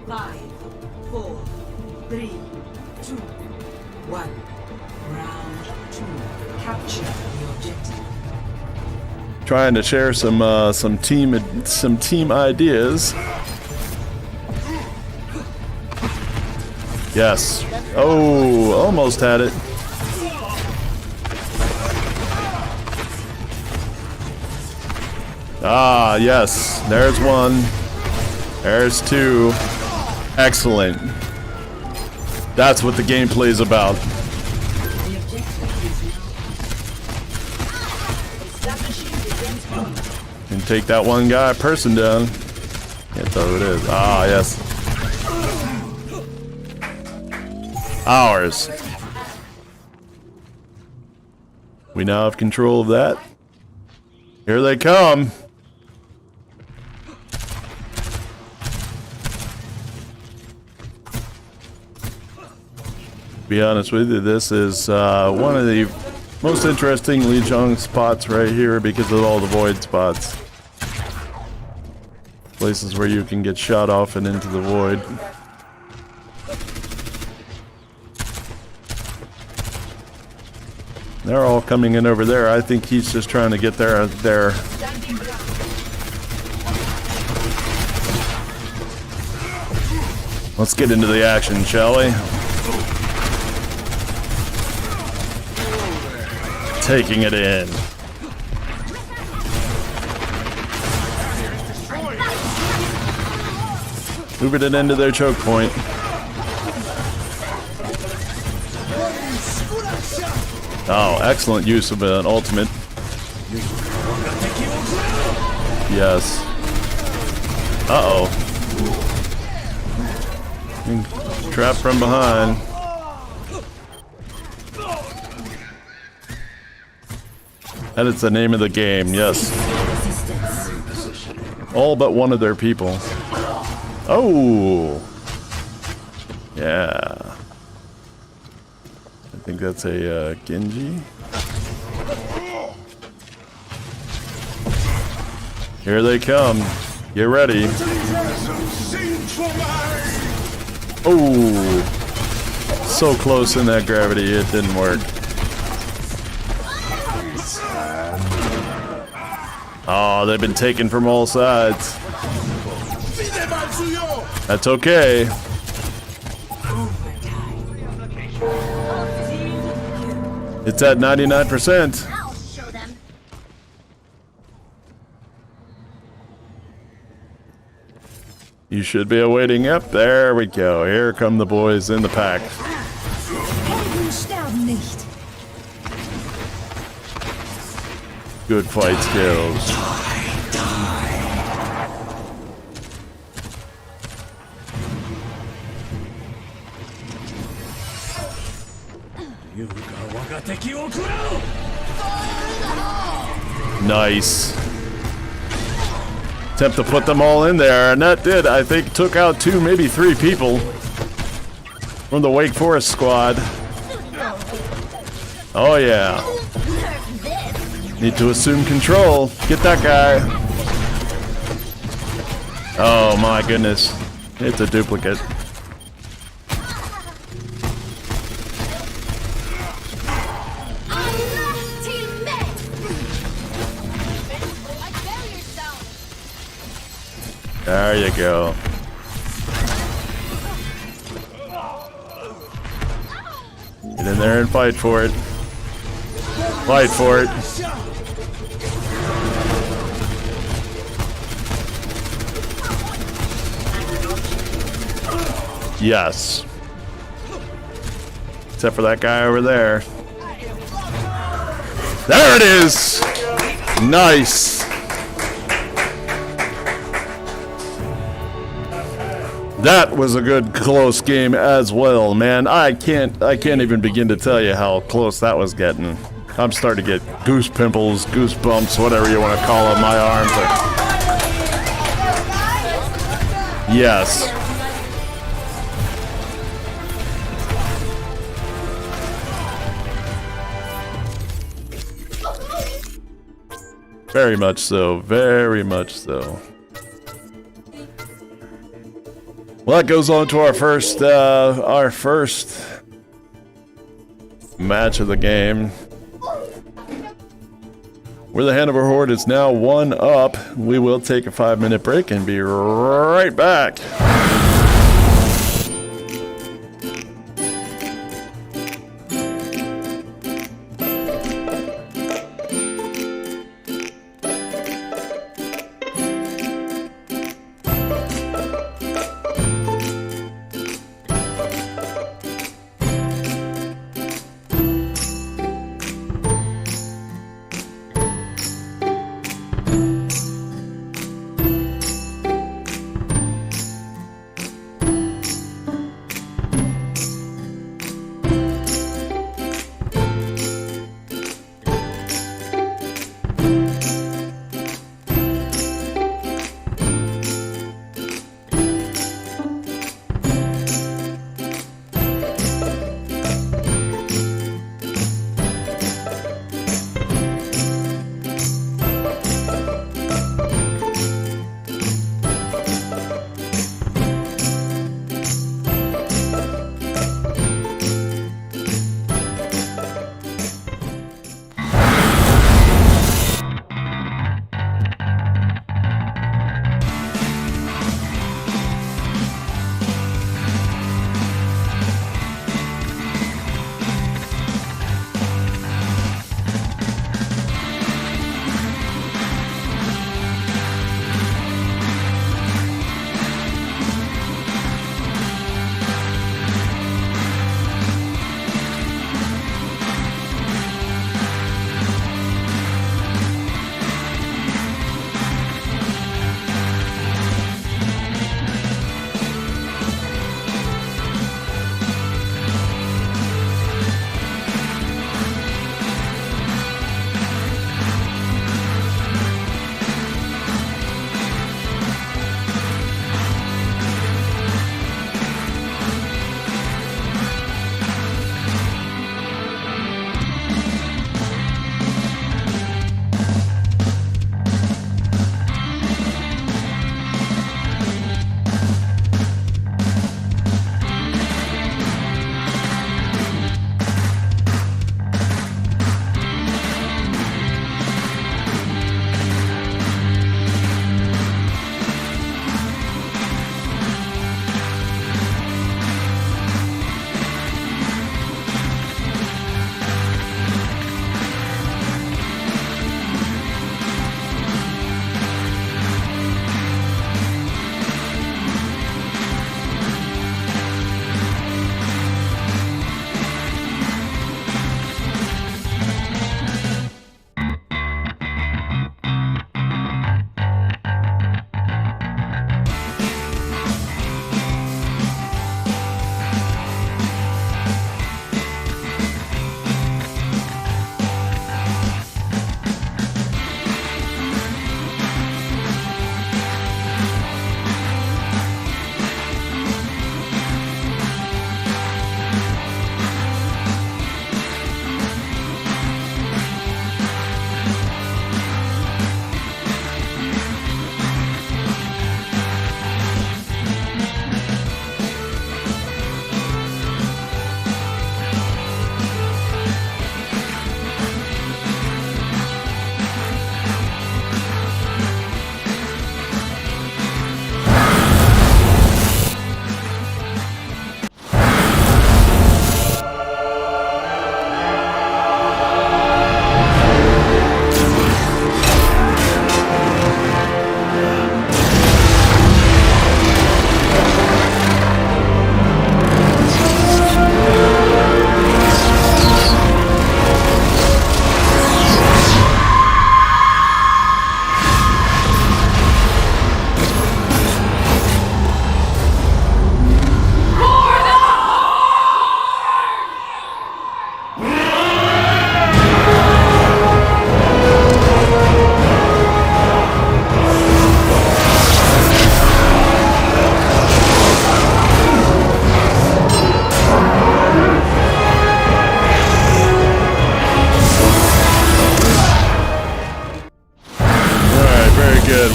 Five, 4, 3, 2, 1. Round 2. Capture the objective. Trying to share some team ideas. Yes. Oh, almost had it. Ah, yes. There's one. There's two. Excellent. That's what the gameplay is about. The objective is now And take that one person down. Can't tell who it is. Ah, yes. Ours. We now have control of that. Here they come. To be honest with you, this is one of the most interesting Lijiang spots right here because of all the void spots. Places where you can get shot off and into the void. They're all coming in over there. I think he's just trying to get there. Let's get into the action, shall we? Taking it in. Moving it into their choke point. Oh, excellent use of an ultimate. Yes. Uh-oh. Trapped from behind. That is the name of the game, yes. All but one of their people. Oh! Yeah. I think that's a Genji. Here they come. Get ready. Oh! So close in that gravity, it didn't work. Oh, they've been taken from all sides. That's okay. It's at 99%. I'll show them. You should be awaiting. Yep, there we go. Here come the boys in the pack. Helden sterben nicht. Good fight skills. Nice. Attempt to put them all in there, and that did, I think, took out 2, maybe 3 people from the Wake Forrest squad. Oh yeah. Need to assume control. Get that guy. Oh my goodness. It's a duplicate. There you go. Get in there and fight for it. Fight for it. Yes. Except for that guy over there. There it is! Nice! That was a good close game as well, man. I can't even begin to tell you how close that was getting. I'm starting to get goose pimples, goosebumps, whatever you want to call them. My arms are... Yes. Very much so. Very much so. Well, that goes on to our first match of the game. Where the Hanover Horde is now 1 up. We will take a 5-minute break and be right back.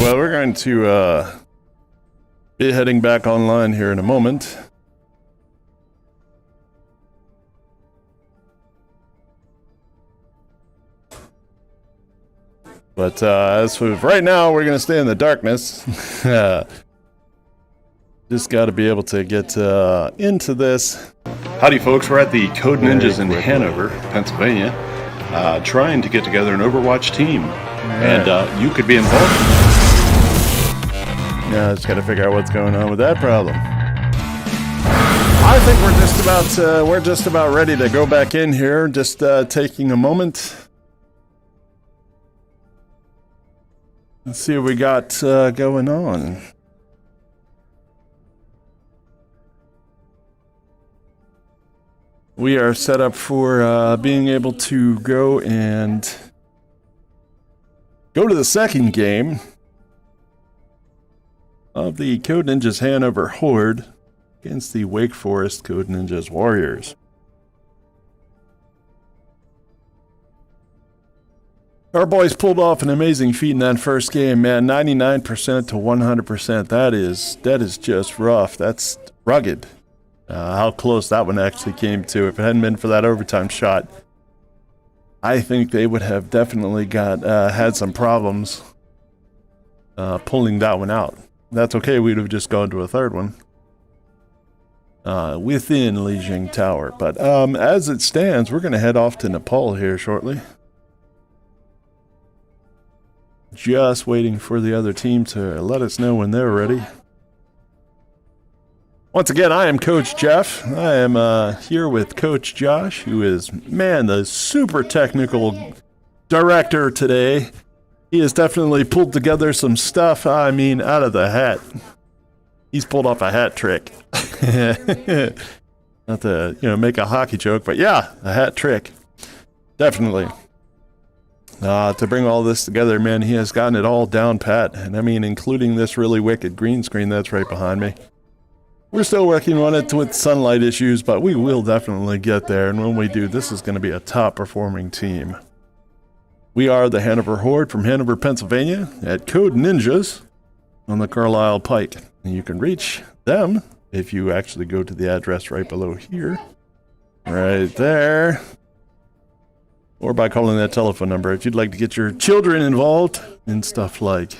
well, we're going to be heading back online here in a moment. But as for right now, we're going to stay in the darkness. Just got to be able to get into this. Howdy, folks. We're at the Code Ninjas in Hanover, Pennsylvania, trying to get together an Overwatch team. And you could be involved. Yeah, just got to figure out what's going on with that problem. I think we're just about ready to go back in here. Just taking a moment. Let's see what we got going on. We are set up for being able to go to the second game of the Code Ninjas Hanover Horde against the Wake Forest Code Ninjas Warriors. Our boys pulled off an amazing feat in that first game, man. 99% to 100%. That is just rough. That's rugged. How close that one actually came to. If it hadn't been for that overtime shot, I think they would have definitely had some problems pulling that one out. That's okay. We'd have just gone to a third one within Lijiang Tower. But as it stands, we're going to head off to Nepal here shortly. Just waiting for the other team to let us know when they're ready. Once again, I am Coach Jeff. I am here with Coach Josh, who is, man, the super technical director today. He has definitely pulled together some stuff, I mean, out of the hat. He's pulled off a hat trick. Not to, make a hockey joke, but yeah, a hat trick. Definitely. To bring all this together, man, he has gotten it all down pat. And I mean, including this really wicked green screen that's right behind me. We're still working on it with sunlight issues, but we will definitely get there. And when we do, this is going to be a top performing team. We are the Hanover Horde from Hanover, Pennsylvania at Code Ninjas on the Carlisle Pike. And you can reach them if you actually go to the address right below here. Right there. Or by calling that telephone number if you'd like to get your children involved in stuff like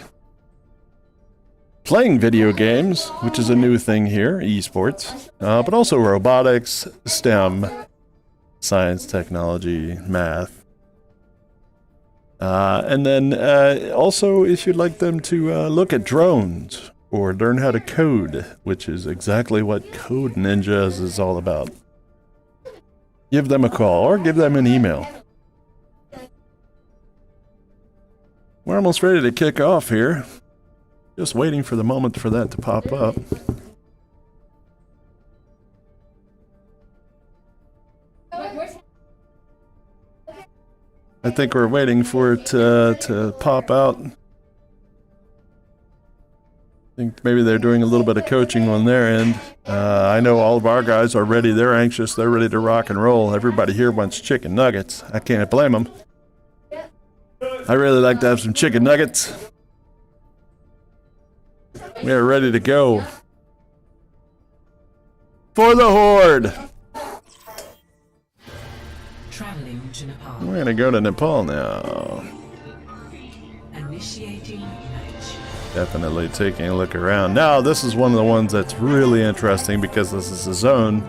playing video games, which is a new thing here, esports, but also robotics, STEM, science, technology, math. And then also if you'd like them to look at drones or learn how to code, which is exactly what Code Ninjas is all about. Give them a call or give them an email. We're almost ready to kick off here. Just waiting for the moment for that to pop up. I think we're waiting for it to pop out. I think maybe they're doing a little bit of coaching on their end. I know all of our guys are ready. They're anxious. They're ready to rock and roll. Everybody here wants chicken nuggets. I can't blame them. I really like to have some chicken nuggets. We are ready to go. For the Horde! Traveling to Nepal. We're gonna go to Nepal now. Initiating match. Definitely taking a look around. Now, this is one of the ones that's really interesting because this is a zone.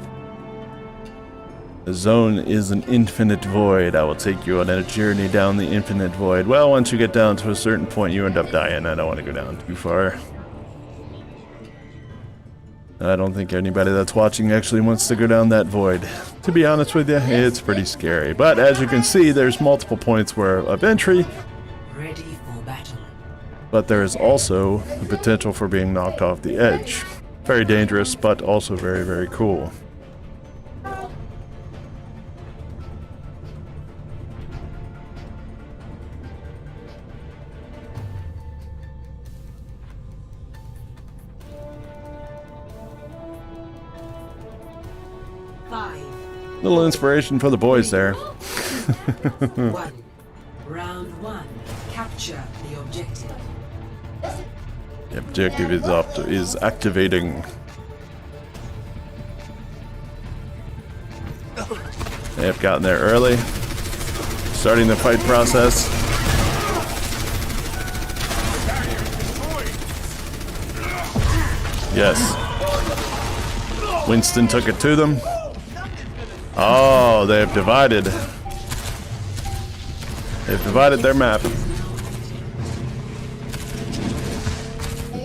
The zone is an infinite void. I will take you on a journey down the infinite void. Well, once you get down to a certain point, you end up dying. I don't want to go down too far. I don't think anybody that's watching actually wants to go down that void. To be honest with you, it's pretty scary. But as you can see, there's multiple points of entry. Ready for battle. But there is also the potential for being knocked off the edge. Very dangerous, but also very, very cool. Little inspiration for the boys there. 1. Round 1. Capture the objective. The objective is activating. They have gotten there early. Starting the fight process. Yes. Winston took it to them. Oh, they have divided. They've divided their map.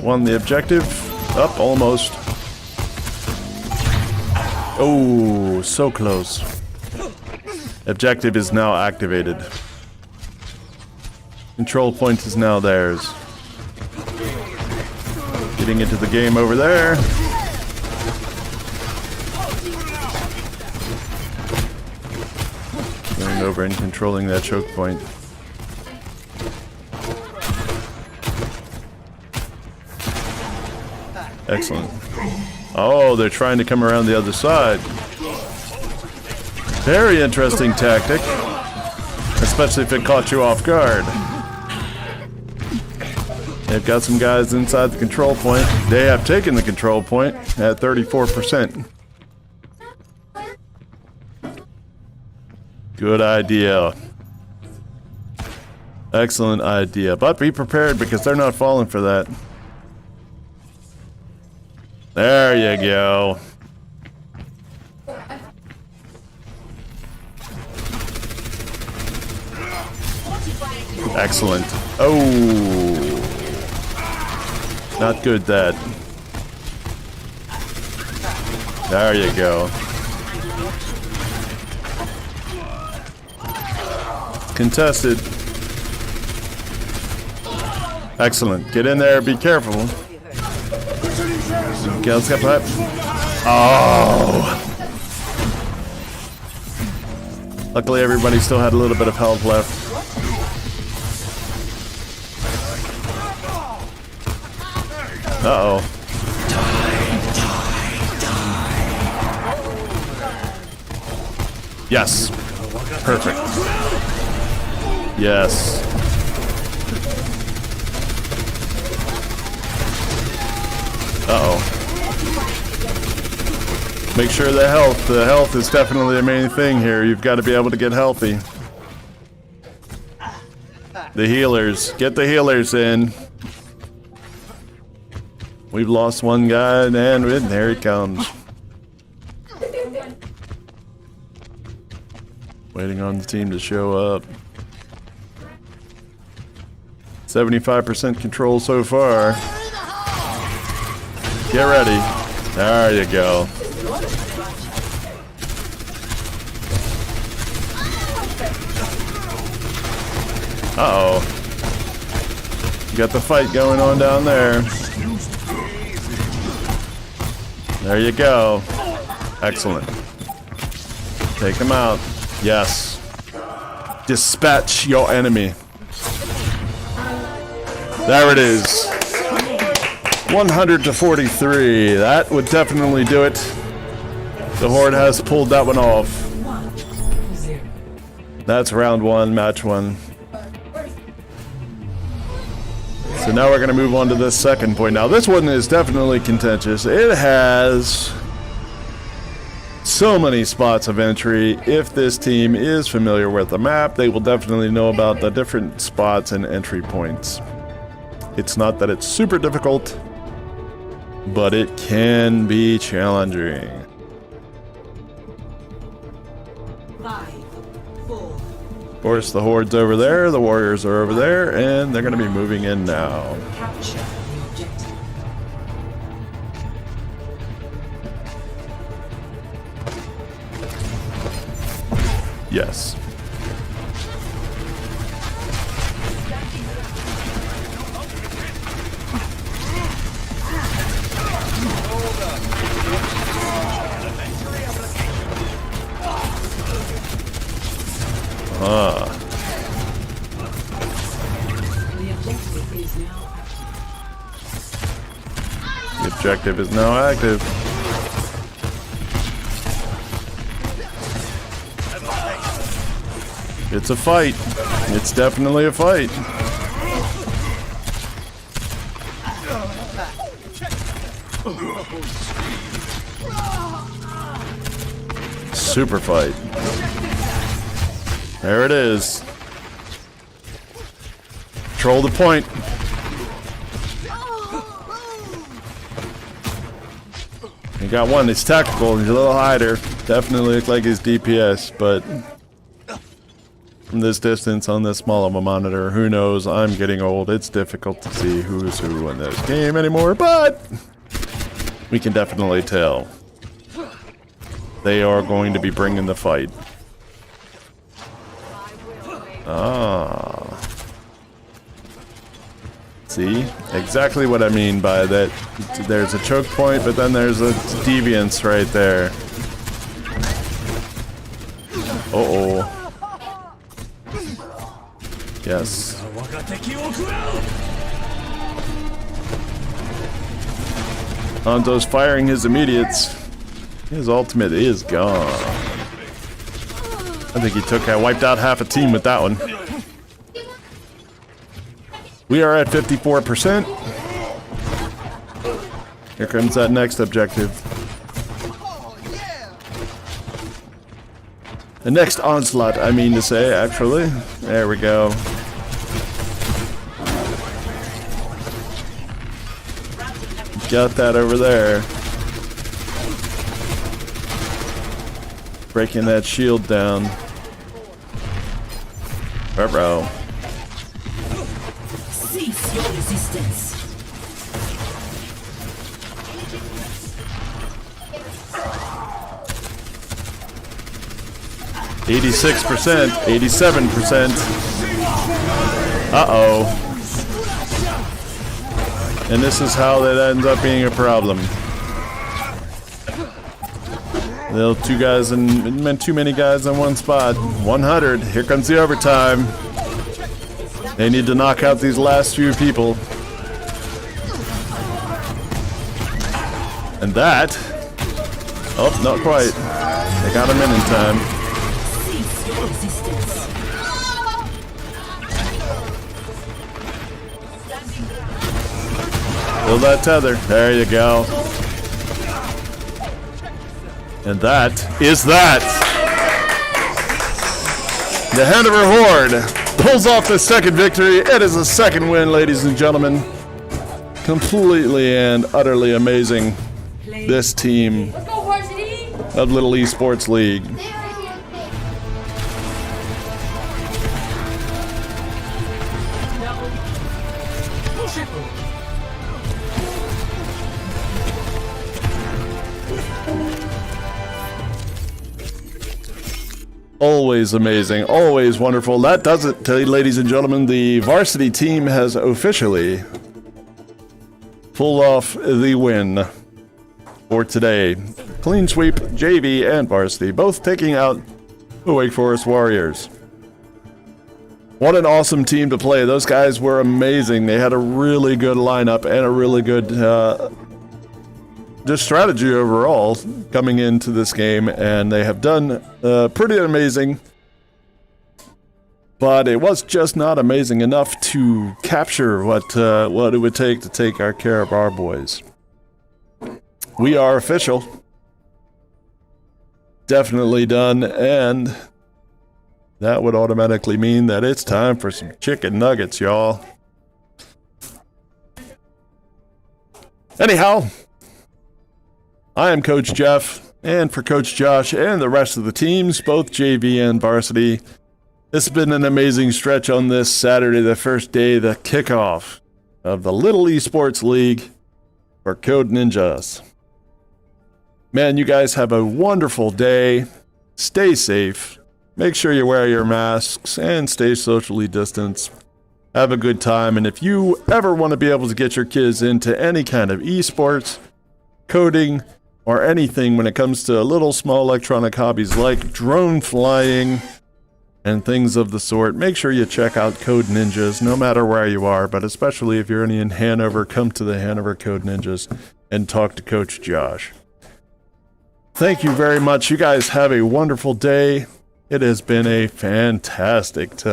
Won the objective. Up, almost. Oh, so close. Objective is now activated. Control point is now theirs. Getting into the game over there. Going over and controlling that choke point. Excellent. Oh, they're trying to come around the other side. Very interesting tactic. Especially if it caught you off guard. They've got some guys inside the control point. They have taken the control point at 34%. Good idea. Excellent idea. But be prepared because they're not falling for that. There you go. Excellent. Oh. Not good, that. There you go. Contested. Excellent. Get in there. Be careful. Okay, let's get that. Oh. Luckily, everybody still had a little bit of health left. Uh-oh. Yes. Perfect. Yes. Uh-oh. Make sure the health is definitely the main thing here. You've got to be able to get healthy. The healers. Get the healers in. We've lost one guy, and there he comes. Waiting on the team to show up. 75% control so far. Get ready. There you go. Uh-oh. You got the fight going on down there. There you go. Excellent. Take him out. Yes. Dispatch your enemy. There it is. 100 to 43. That would definitely do it. The Horde has pulled that one off. That's round one, match one. So now we're going to move on to this second point. Now this one is definitely contentious. It has so many spots of entry. If this team is familiar with the map, they will definitely know about the different spots and entry points. It's not that it's super difficult, but it can be challenging. 5, 4. Of course, the Horde's over there, the Warriors are over there, and they're going to be moving in now. Capture the objective. Yes. Ah. The objective is now active. The objective is now active. It's a fight. It's definitely a fight. super fight. There it is. Control the point. He got one. He's tactical. He's a little hider. Definitely looks like he's DPS, but from this distance on this small of a monitor, who knows? I'm getting old. It's difficult to see who's who in this game anymore, but we can definitely tell they are going to be bringing the fight. Ah. See? Exactly what I mean by that. There's a choke point, but then there's a deviance right there. Uh-oh. Yes. Hanzo's firing his immediates. His ultimate is gone. I think I wiped out half a team with that one. We are at 54%. Here comes that next objective. The next onslaught, I mean to say, actually. There we go. Got that over there. Breaking that shield down. Ruh-roh. Cease your resistance. %, 87%. Uh-oh. And this is how that ends up being a problem. Little two guys and too many guys in one spot. 100. Here comes the overtime. They need to knock out these last few people. And that... Oh, not quite. They got him in time. Cease your resistance. Pull that tether. There you go. And that is that. The Hanover Horde pulls off the second victory. It is a second win, ladies and gentlemen. Completely and utterly amazing. This team of Little Esports League. Always amazing, always wonderful. That does it, ladies and gentlemen. The varsity team has officially pulled off the win for today. Clean sweep, JV and varsity, both taking out the Wake Forest Warriors. What an awesome team to play. Those guys were amazing. They had a really good lineup and a really good just strategy overall coming into this game, and they have done pretty amazing, but it was just not amazing enough to capture what it would take to take care of our boys. We are official, definitely done, and that would automatically mean that it's time for some chicken nuggets, y'all. Anyhow, I am Coach Jeff, and for Coach Josh and the rest of the teams, both JV and varsity, this has been an amazing stretch on this Saturday, the first day, the kickoff of the Little Esports League for Code Ninjas. Man, you guys have a wonderful day. Stay safe. Make sure you wear your masks and stay socially distanced. Have a good time, and if you ever want to be able to get your kids into any kind of esports, coding, or anything when it comes to little small electronic hobbies like drone flying and things of the sort, make sure you check out Code Ninjas no matter where you are, but especially if you're in Hanover, come to the Hanover Code Ninjas and talk to Coach Josh. Thank you very much. You guys have a wonderful day. It has been a fantastic time.